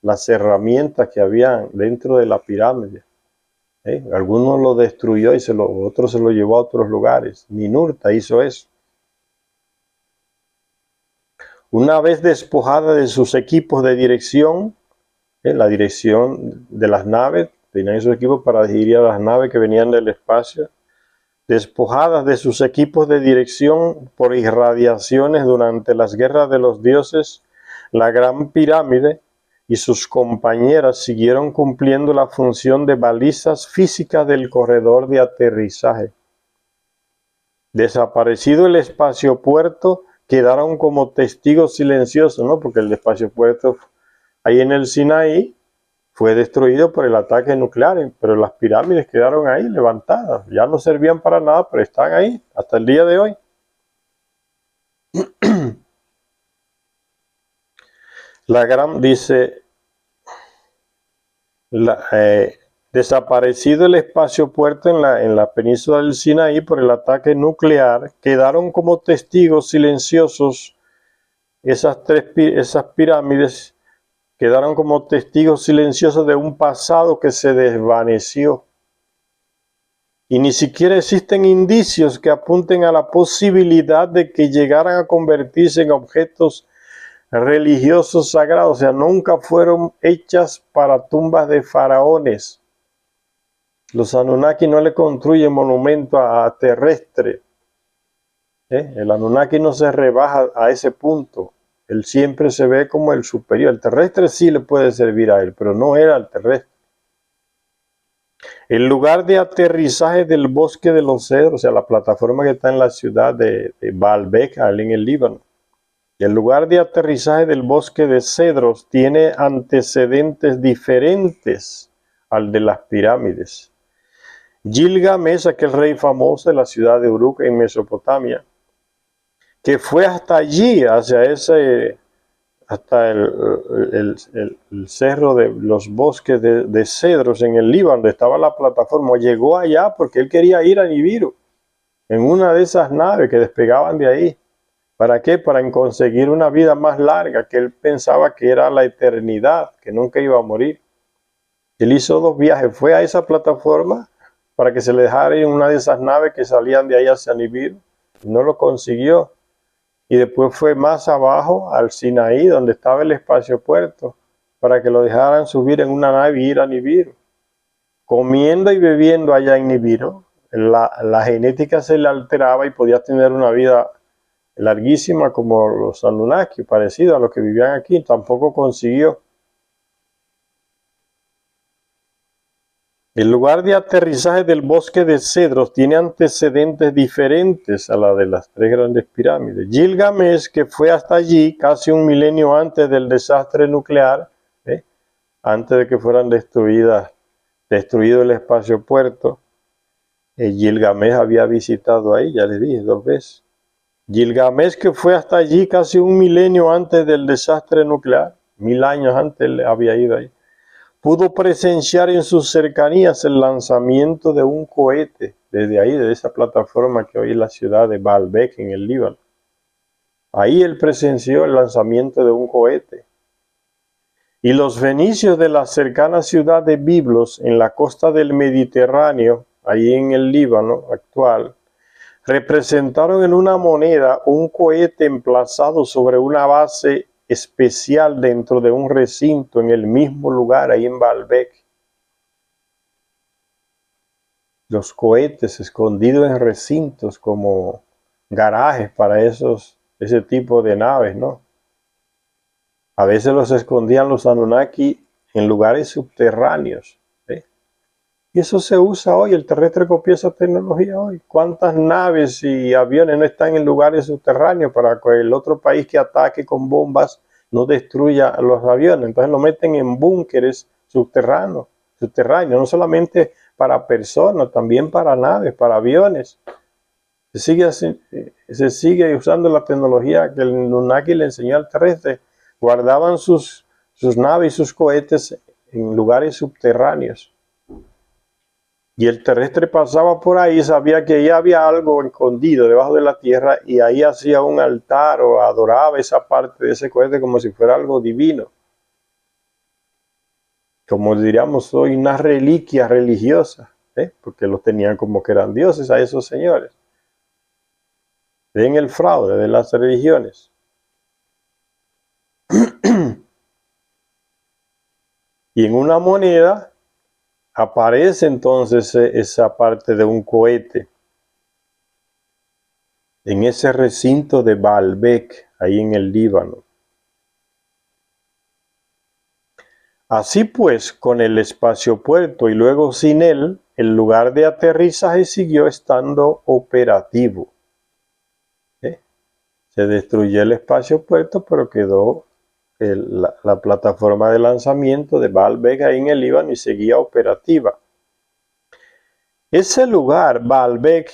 S1: las herramientas que habían dentro de la pirámide. Algunos lo destruyó y otros se lo llevó a otros lugares. Ninurta hizo eso. Una vez despojada de sus equipos de dirección, la dirección de las naves, tenían esos equipos para dirigir a las naves que venían del espacio, despojadas de sus equipos de dirección por irradiaciones durante las guerras de los dioses, la Gran Pirámide y sus compañeras siguieron cumpliendo la función de balizas físicas del corredor de aterrizaje. Desaparecido el espaciopuerto, quedaron como testigos silenciosos, ¿no? Porque el espaciopuerto ahí en el Sinaí fue destruido por el ataque nuclear, pero las pirámides quedaron ahí levantadas. Ya no servían para nada, pero están ahí hasta el día de hoy. Desaparecido el espaciopuerto en la península del Sinaí por el ataque nuclear, quedaron como testigos silenciosos esas pirámides, quedaron como testigos silenciosos de un pasado que se desvaneció. Y ni siquiera existen indicios que apunten a la posibilidad de que llegaran a convertirse en objetos religiosos sagrados. O sea, nunca fueron hechas para tumbas de faraones. Los Anunnaki no le construyen monumento a terrestre. El Anunnaki no se rebaja a ese punto. Él siempre se ve como el superior. El terrestre sí le puede servir a él, pero no era el terrestre. El lugar de aterrizaje del bosque de los cedros, o sea, la plataforma que está en la ciudad de Baalbek, en el Líbano. El lugar de aterrizaje del bosque de cedros tiene antecedentes diferentes al de las pirámides. Gilgamesh, aquel rey famoso de la ciudad de Uruk en Mesopotamia, que fue hasta allí, hasta el cerro de los bosques de cedros en el Líbano, donde estaba la plataforma, llegó allá porque él quería ir a Nibiru, en una de esas naves que despegaban de ahí. ¿Para qué? Para conseguir una vida más larga, que él pensaba que era la eternidad, que nunca iba a morir. Él hizo 2 viajes, fue a esa plataforma para que se le dejara ir en una de esas naves que salían de ahí hacia Nibiru. No lo consiguió. Y después fue más abajo, al Sinaí, donde estaba el espaciopuerto, para que lo dejaran subir en una nave y ir a Nibiru. Comiendo y bebiendo allá en Nibiru, la genética se le alteraba y podía tener una vida larguísima como los Anunnaki, parecido a los que vivían aquí. Tampoco consiguió. El lugar de aterrizaje del bosque de cedros tiene antecedentes diferentes a la de las 3 grandes pirámides. Gilgamesh, que fue hasta allí casi un milenio antes del desastre nuclear, antes de que fueran destruido el espaciopuerto, Gilgamesh había visitado ahí, ya les dije 2 veces. Gilgamesh, que fue hasta allí casi un milenio antes del desastre nuclear, 1000 años antes había ido ahí, pudo presenciar en sus cercanías el lanzamiento de un cohete desde ahí, de esa plataforma que hoy es la ciudad de Baalbek en el Líbano. Ahí él presenció el lanzamiento de un cohete. Y los fenicios de la cercana ciudad de Biblos, en la costa del Mediterráneo, ahí en el Líbano actual, representaron en una moneda un cohete emplazado sobre una base especial dentro de un recinto en el mismo lugar, ahí en Baalbek. Los cohetes escondidos en recintos como garajes para ese tipo de naves, ¿no? A veces los escondían los Anunnaki en lugares subterráneos. Y eso se usa hoy, el terrestre copia esa tecnología hoy. ¿Cuántas naves y aviones no están en lugares subterráneos para que el otro país que ataque con bombas no destruya los aviones? Entonces lo meten en búnkeres subterráneos, no solamente para personas, también para naves, para aviones. Se sigue usando la tecnología que el Anunnaki le enseñó al terrestre. Guardaban sus naves y sus cohetes en lugares subterráneos. Y el terrestre pasaba por ahí, sabía que ya había algo escondido debajo de la tierra y ahí hacía un altar o adoraba esa parte de ese cohete como si fuera algo divino. Como diríamos hoy, una reliquia religiosa, porque los tenían como que eran dioses a esos señores. Ven el fraude de las religiones. Y en una moneda aparece entonces esa parte de un cohete en ese recinto de Baalbek, ahí en el Líbano. Así pues, con el espaciopuerto y luego sin él, el lugar de aterrizaje siguió estando operativo. Se destruyó el espaciopuerto, pero quedó la plataforma de lanzamiento de Baalbek ahí en el Líbano y seguía operativa. Ese lugar, Baalbek,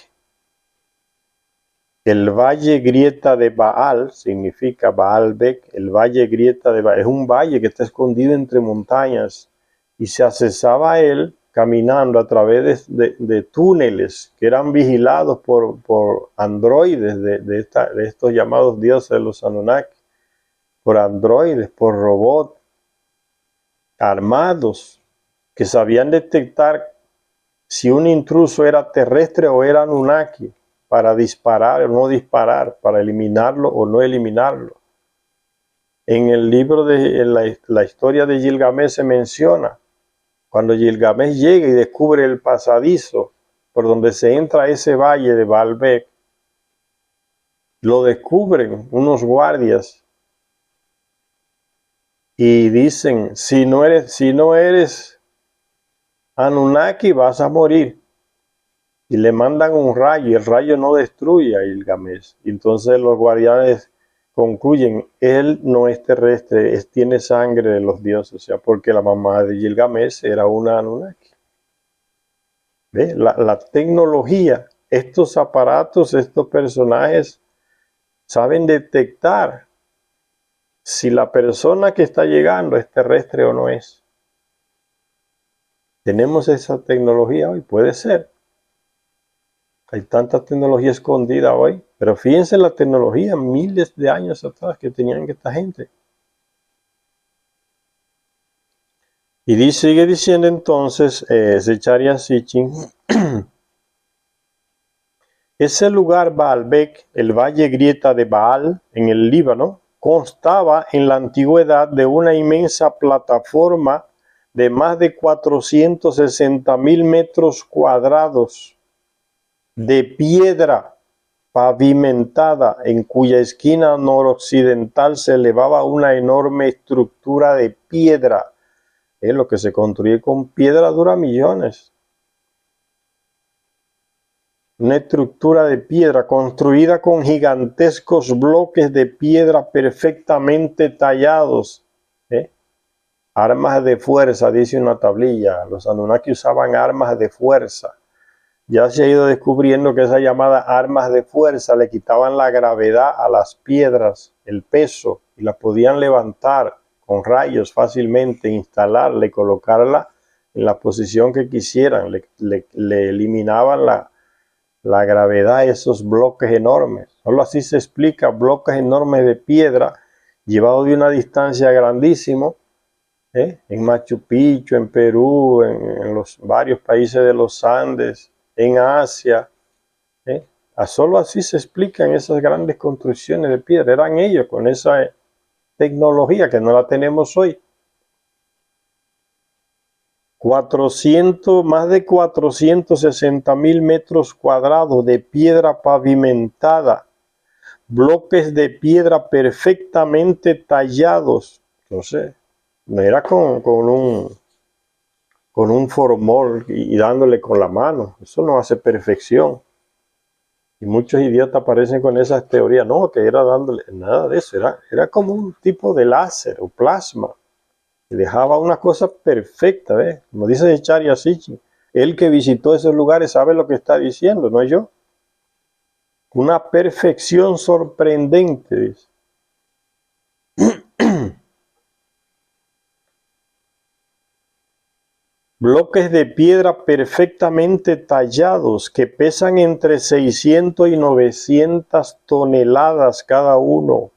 S1: el valle grieta de Baal, significa Baalbek, el valle grieta de Baal, es un valle que está escondido entre montañas y se accesaba a él caminando a través de túneles que eran vigilados por androides de estos llamados dioses de los Anunnaki, por androides, por robots armados que sabían detectar si un intruso era terrestre o era Anunnaki, para disparar o no disparar, para eliminarlo o no eliminarlo. En el libro de la historia de Gilgamesh se menciona, cuando Gilgamesh llega y descubre el pasadizo por donde se entra a ese valle de Baalbek, lo descubren unos guardias y dicen, si no eres Anunnaki, vas a morir. Y le mandan un rayo, y el rayo no destruye a Gilgamesh. Y entonces los guardianes concluyen, él no es terrestre, tiene sangre de los dioses, o sea, porque la mamá de Gilgamesh era una Anunnaki. ¿Ve? La tecnología, estos aparatos, estos personajes saben detectar si la persona que está llegando es terrestre o no es. ¿Tenemos esa tecnología hoy? Puede ser. Hay tanta tecnología escondida hoy, pero fíjense en la tecnología miles de años atrás que tenían esta gente. Y sigue diciendo entonces Zecharia Sitchin, ese lugar Baalbek, el valle grieta de Baal en el Líbano, constaba en la antigüedad de una inmensa plataforma de más de 460.000 metros cuadrados de piedra pavimentada, en cuya esquina noroccidental se elevaba una enorme estructura de piedra. Lo que se construye con piedra dura millones. Una estructura de piedra construida con gigantescos bloques de piedra perfectamente tallados. Armas de fuerza, dice una tablilla. Los Anunnaki usaban armas de fuerza. Ya se ha ido descubriendo que esas llamadas armas de fuerza le quitaban la gravedad a las piedras, el peso, y las podían levantar con rayos fácilmente, instalarla y colocarla en la posición que quisieran. Le eliminaban la gravedad a esos bloques enormes. Solo así se explica bloques enormes de piedra llevados de una distancia grandísima, en Machu Picchu, en Perú, en los varios países de los Andes, en Asia. Solo así se explican esas grandes construcciones de piedra. Eran ellos con esa tecnología que no la tenemos hoy. Más de 460.000 metros cuadrados de piedra pavimentada, bloques de piedra perfectamente tallados. Entonces, no era con un formol y dándole con la mano. Eso no hace perfección. Y muchos idiotas aparecen con esas teorías. No, que era dándole, nada de eso. Era como un tipo de láser o plasma. Y dejaba una cosa perfecta, ¿ves? Como dice Zecharia Sitchin, él que visitó esos lugares sabe lo que está diciendo, no yo. Una perfección sorprendente, dice. Bloques de piedra perfectamente tallados que pesan entre 600 y 900 toneladas cada uno.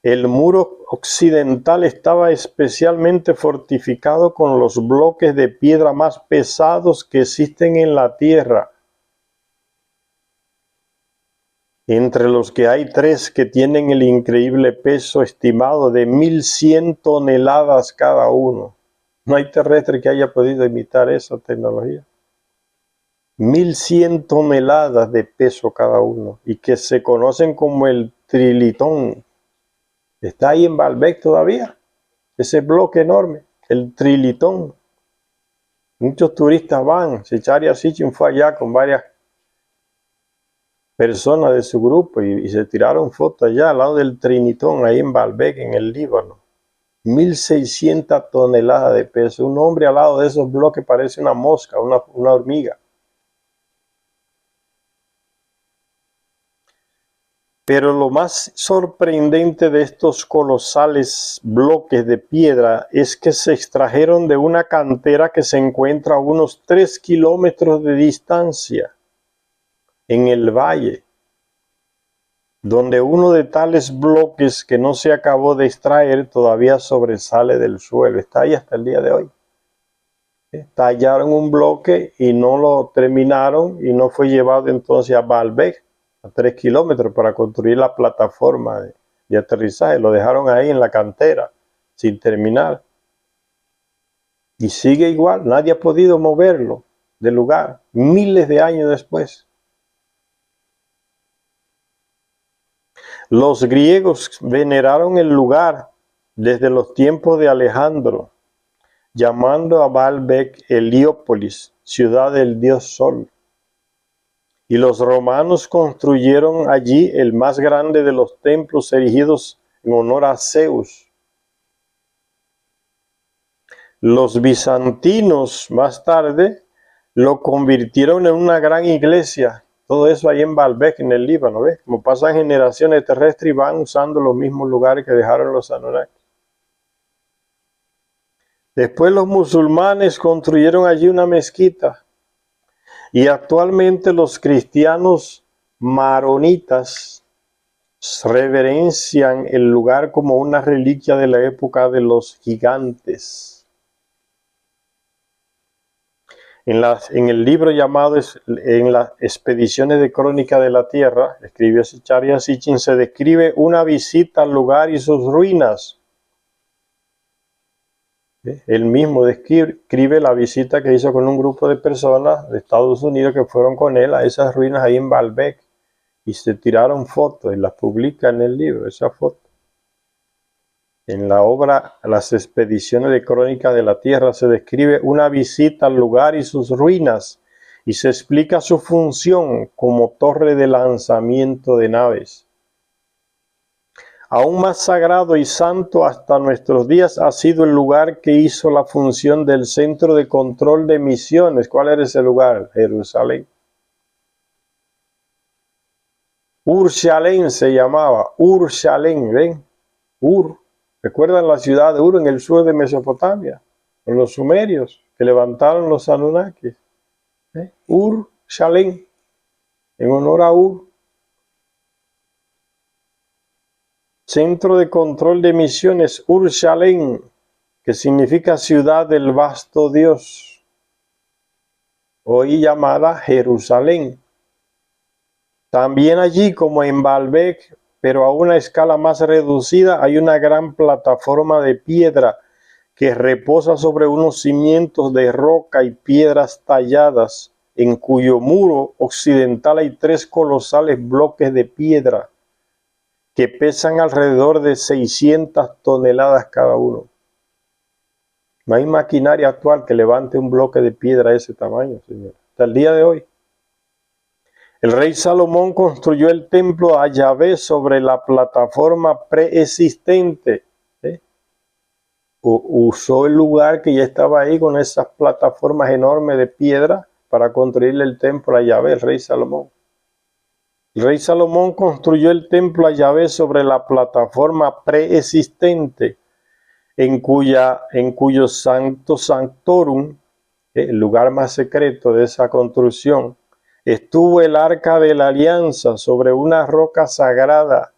S1: El muro occidental estaba especialmente fortificado con los bloques de piedra más pesados que existen en la Tierra, entre los que hay 3 que tienen el increíble peso estimado de 1.100 toneladas cada uno. No hay terrestre que haya podido imitar esa tecnología. 1.100 toneladas de peso cada uno, y que se conocen como el trilitón. Está ahí en Baalbek todavía, ese bloque enorme, el trilitón. Muchos turistas van. Zecharia Sitchin fue allá con varias personas de su grupo y se tiraron fotos allá al lado del trinitón, ahí en Baalbek, en el Líbano. 1.600 toneladas de peso. Un hombre al lado de esos bloques parece una mosca, una hormiga. Pero lo más sorprendente de estos colosales bloques de piedra es que se extrajeron de una cantera que se encuentra a unos 3 kilómetros de distancia en el valle, donde uno de tales bloques que no se acabó de extraer todavía sobresale del suelo. Está ahí hasta el día de hoy. Tallaron un bloque y no lo terminaron y no fue llevado entonces a Baalbek, a 3 kilómetros, para construir la plataforma de aterrizaje. Lo dejaron ahí en la cantera sin terminar. Y sigue igual, nadie ha podido moverlo del lugar, miles de años después. Los griegos veneraron el lugar desde los tiempos de Alejandro. llamando a Baalbek Heliópolis, ciudad del dios Sol. Y los romanos construyeron allí el más grande de los templos erigidos en honor a Zeus. Los bizantinos más tarde lo convirtieron en una gran iglesia. Todo eso ahí en Baalbek, en el Líbano, ¿ves? Como pasan generaciones terrestres y van usando los mismos lugares que dejaron los Anunnaki. Después los musulmanes construyeron allí una mezquita. Y actualmente los cristianos maronitas reverencian el lugar como una reliquia de la época de los gigantes. En el libro llamado En las expediciones de crónica de la tierra, escribió Zecharia Sitchin, se describe una visita al lugar y sus ruinas. Él mismo describe la visita que hizo con un grupo de personas de Estados Unidos que fueron con él a esas ruinas ahí en Baalbek y se tiraron fotos y las publica en el libro, esa foto. En la obra Las expediciones de crónica de la tierra se describe una visita al lugar y sus ruinas y se explica su función como torre de lanzamiento de naves. Aún más sagrado y santo hasta nuestros días ha sido el lugar que hizo la función del centro de control de misiones. ¿Cuál era ese lugar? Jerusalén. Ur-Shalem se llamaba, Ur-Shalem, ¿ven? Ur. ¿Recuerdan la ciudad de Ur en el sur de Mesopotamia? Con los sumerios que levantaron los Anunnakis. Ur-Shalem, en honor a Ur. Centro de control de misiones, Ur-Shalem, que significa ciudad del vasto Dios, hoy llamada Jerusalén. También allí, como en Baalbek, pero a una escala más reducida, hay una gran plataforma de piedra que reposa sobre unos cimientos de roca y piedras talladas, en cuyo muro occidental hay 3 colosales bloques de piedra que pesan alrededor de 600 toneladas cada uno. No hay maquinaria actual que levante un bloque de piedra de ese tamaño, señor. Hasta el día de hoy. El rey Salomón construyó el templo a Yahvé sobre la plataforma preexistente. Usó el lugar que ya estaba ahí con esas plataformas enormes de piedra para construirle el templo a Yahvé, el rey Salomón. El rey Salomón construyó el templo a Yahvé sobre la plataforma preexistente, en cuyo Sancto Sanctorum, el lugar más secreto de esa construcción, estuvo el arca de la alianza sobre una roca sagrada,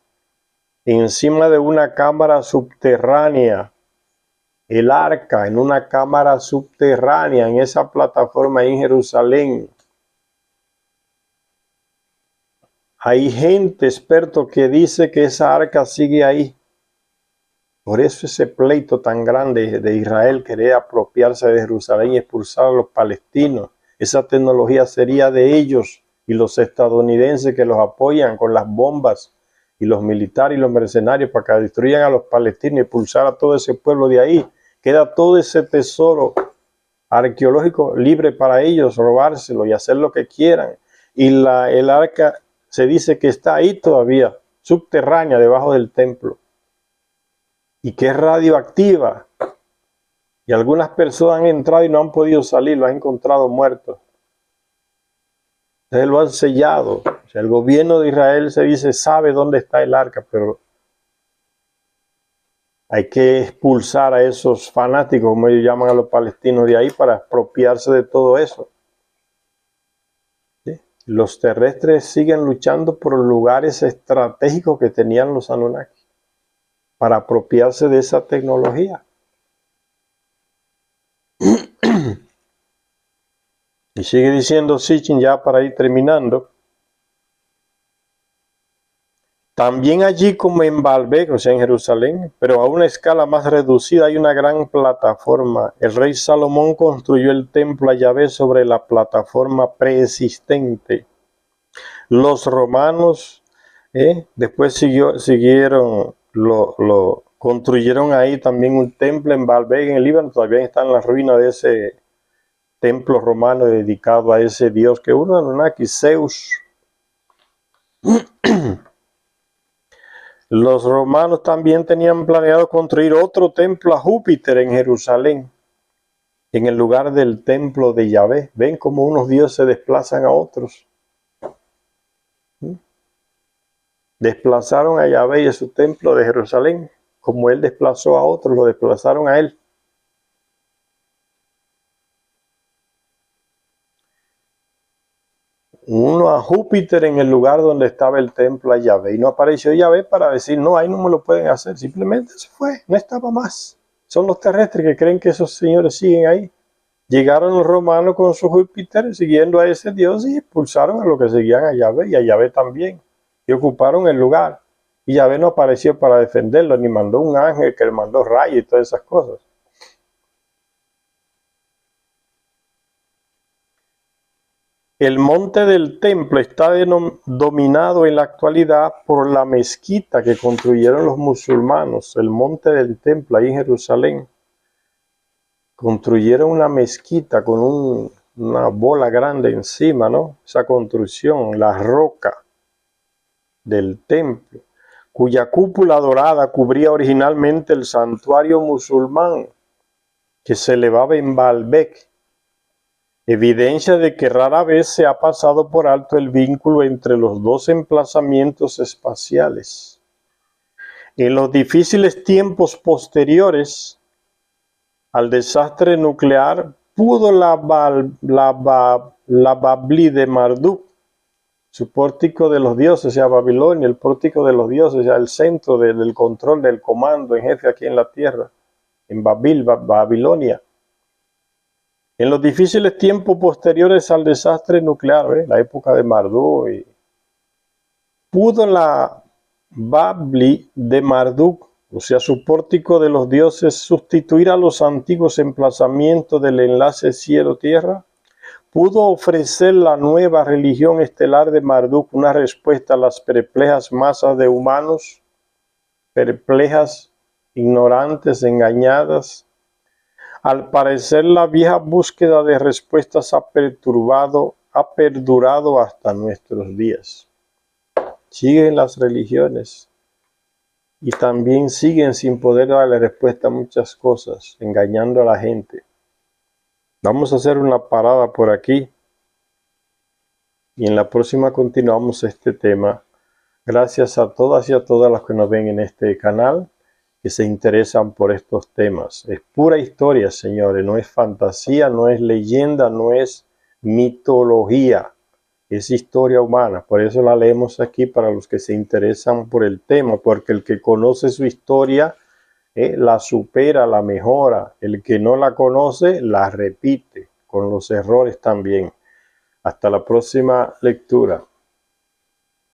S1: encima de una cámara subterránea. El arca en una cámara subterránea, en esa plataforma en Jerusalén. Hay gente experto que dice que esa arca sigue ahí. Por eso ese pleito tan grande de Israel querer apropiarse de Jerusalén y expulsar a los palestinos. Esa tecnología sería de ellos y los estadounidenses que los apoyan con las bombas y los militares y los mercenarios para que destruyan a los palestinos y expulsar a todo ese pueblo de ahí. Queda todo ese tesoro arqueológico libre para ellos, robárselo y hacer lo que quieran. Y el arca se dice que está ahí todavía, subterránea, debajo del templo. Y que es radioactiva. Y algunas personas han entrado y no han podido salir, lo han encontrado muerto. Entonces lo han sellado. O sea, el gobierno de Israel se dice, sabe dónde está el arca, pero hay que expulsar a esos fanáticos, como ellos llaman a los palestinos de ahí, para apropiarse de todo eso. Los terrestres siguen luchando por los lugares estratégicos que tenían los Anunnaki para apropiarse de esa tecnología. Y sigue diciendo Sitchin, ya para ir terminando. También allí como en Baalbek, o sea en Jerusalén, pero a una escala más reducida, hay una gran plataforma. El rey Salomón construyó el templo a Yahvé sobre la plataforma preexistente. Los romanos después siguieron Construyeron ahí también un templo en Baalbek, en el Líbano. Todavía están las ruinas de ese templo romano dedicado a ese dios que uno Anunnaki, Zeus. Los romanos también tenían planeado construir otro templo a Júpiter en Jerusalén, en el lugar del templo de Yahvé. Ven cómo unos dioses se desplazan a otros. Desplazaron a Yahvé y a su templo de Jerusalén, como él desplazó a otros, lo desplazaron a él. Uno a Júpiter en el lugar donde estaba el templo a Yahvé. Y no apareció Yahvé para decir, no, ahí no me lo pueden hacer. Simplemente se fue, no estaba más. Son los terrestres que creen que esos señores siguen ahí. Llegaron los romanos con su Júpiter siguiendo a ese dios y expulsaron a los que seguían a Yahvé y a Yahvé también. Y ocuparon el lugar. Y Yahvé no apareció para defenderlo, ni mandó un ángel que le mandó rayos y todas esas cosas. El monte del templo está dominado en la actualidad por la mezquita que construyeron los musulmanes. El monte del templo ahí en Jerusalén. Construyeron una mezquita con una bola grande encima, ¿no? Esa construcción, la roca del templo, cuya cúpula dorada cubría originalmente el santuario musulmán que se elevaba en Baalbek, evidencia de que rara vez se ha pasado por alto el vínculo entre los dos emplazamientos espaciales. En los difíciles tiempos posteriores al desastre nuclear, pudo la Babli de Marduk, su pórtico de los dioses, o sea, Babilonia, el pórtico de los dioses, o sea, el centro del control del comando en jefe aquí en la tierra, en Babilonia. En los difíciles tiempos posteriores al desastre nuclear, la época de Marduk, pudo la Babli de Marduk, o sea, su pórtico de los dioses, sustituir a los antiguos emplazamientos del enlace cielo-tierra. ¿Pudo ofrecer la nueva religión estelar de Marduk una respuesta a las perplejas masas de humanos, perplejas, ignorantes, engañadas? Al parecer, la vieja búsqueda de respuestas ha perdurado hasta nuestros días. Siguen las religiones y también siguen sin poder darle respuesta a muchas cosas, engañando a la gente. Vamos a hacer una parada por aquí y en la próxima continuamos este tema. Gracias a todas y a todas las que nos ven en este canal, que se interesan por estos temas. Es pura historia, señores, no es fantasía, no es leyenda, no es mitología, es historia humana. Por eso la leemos aquí para los que se interesan por el tema, porque el que conoce su historia la supera, la mejora. El que no la conoce, la repite, con los errores también. Hasta la próxima lectura.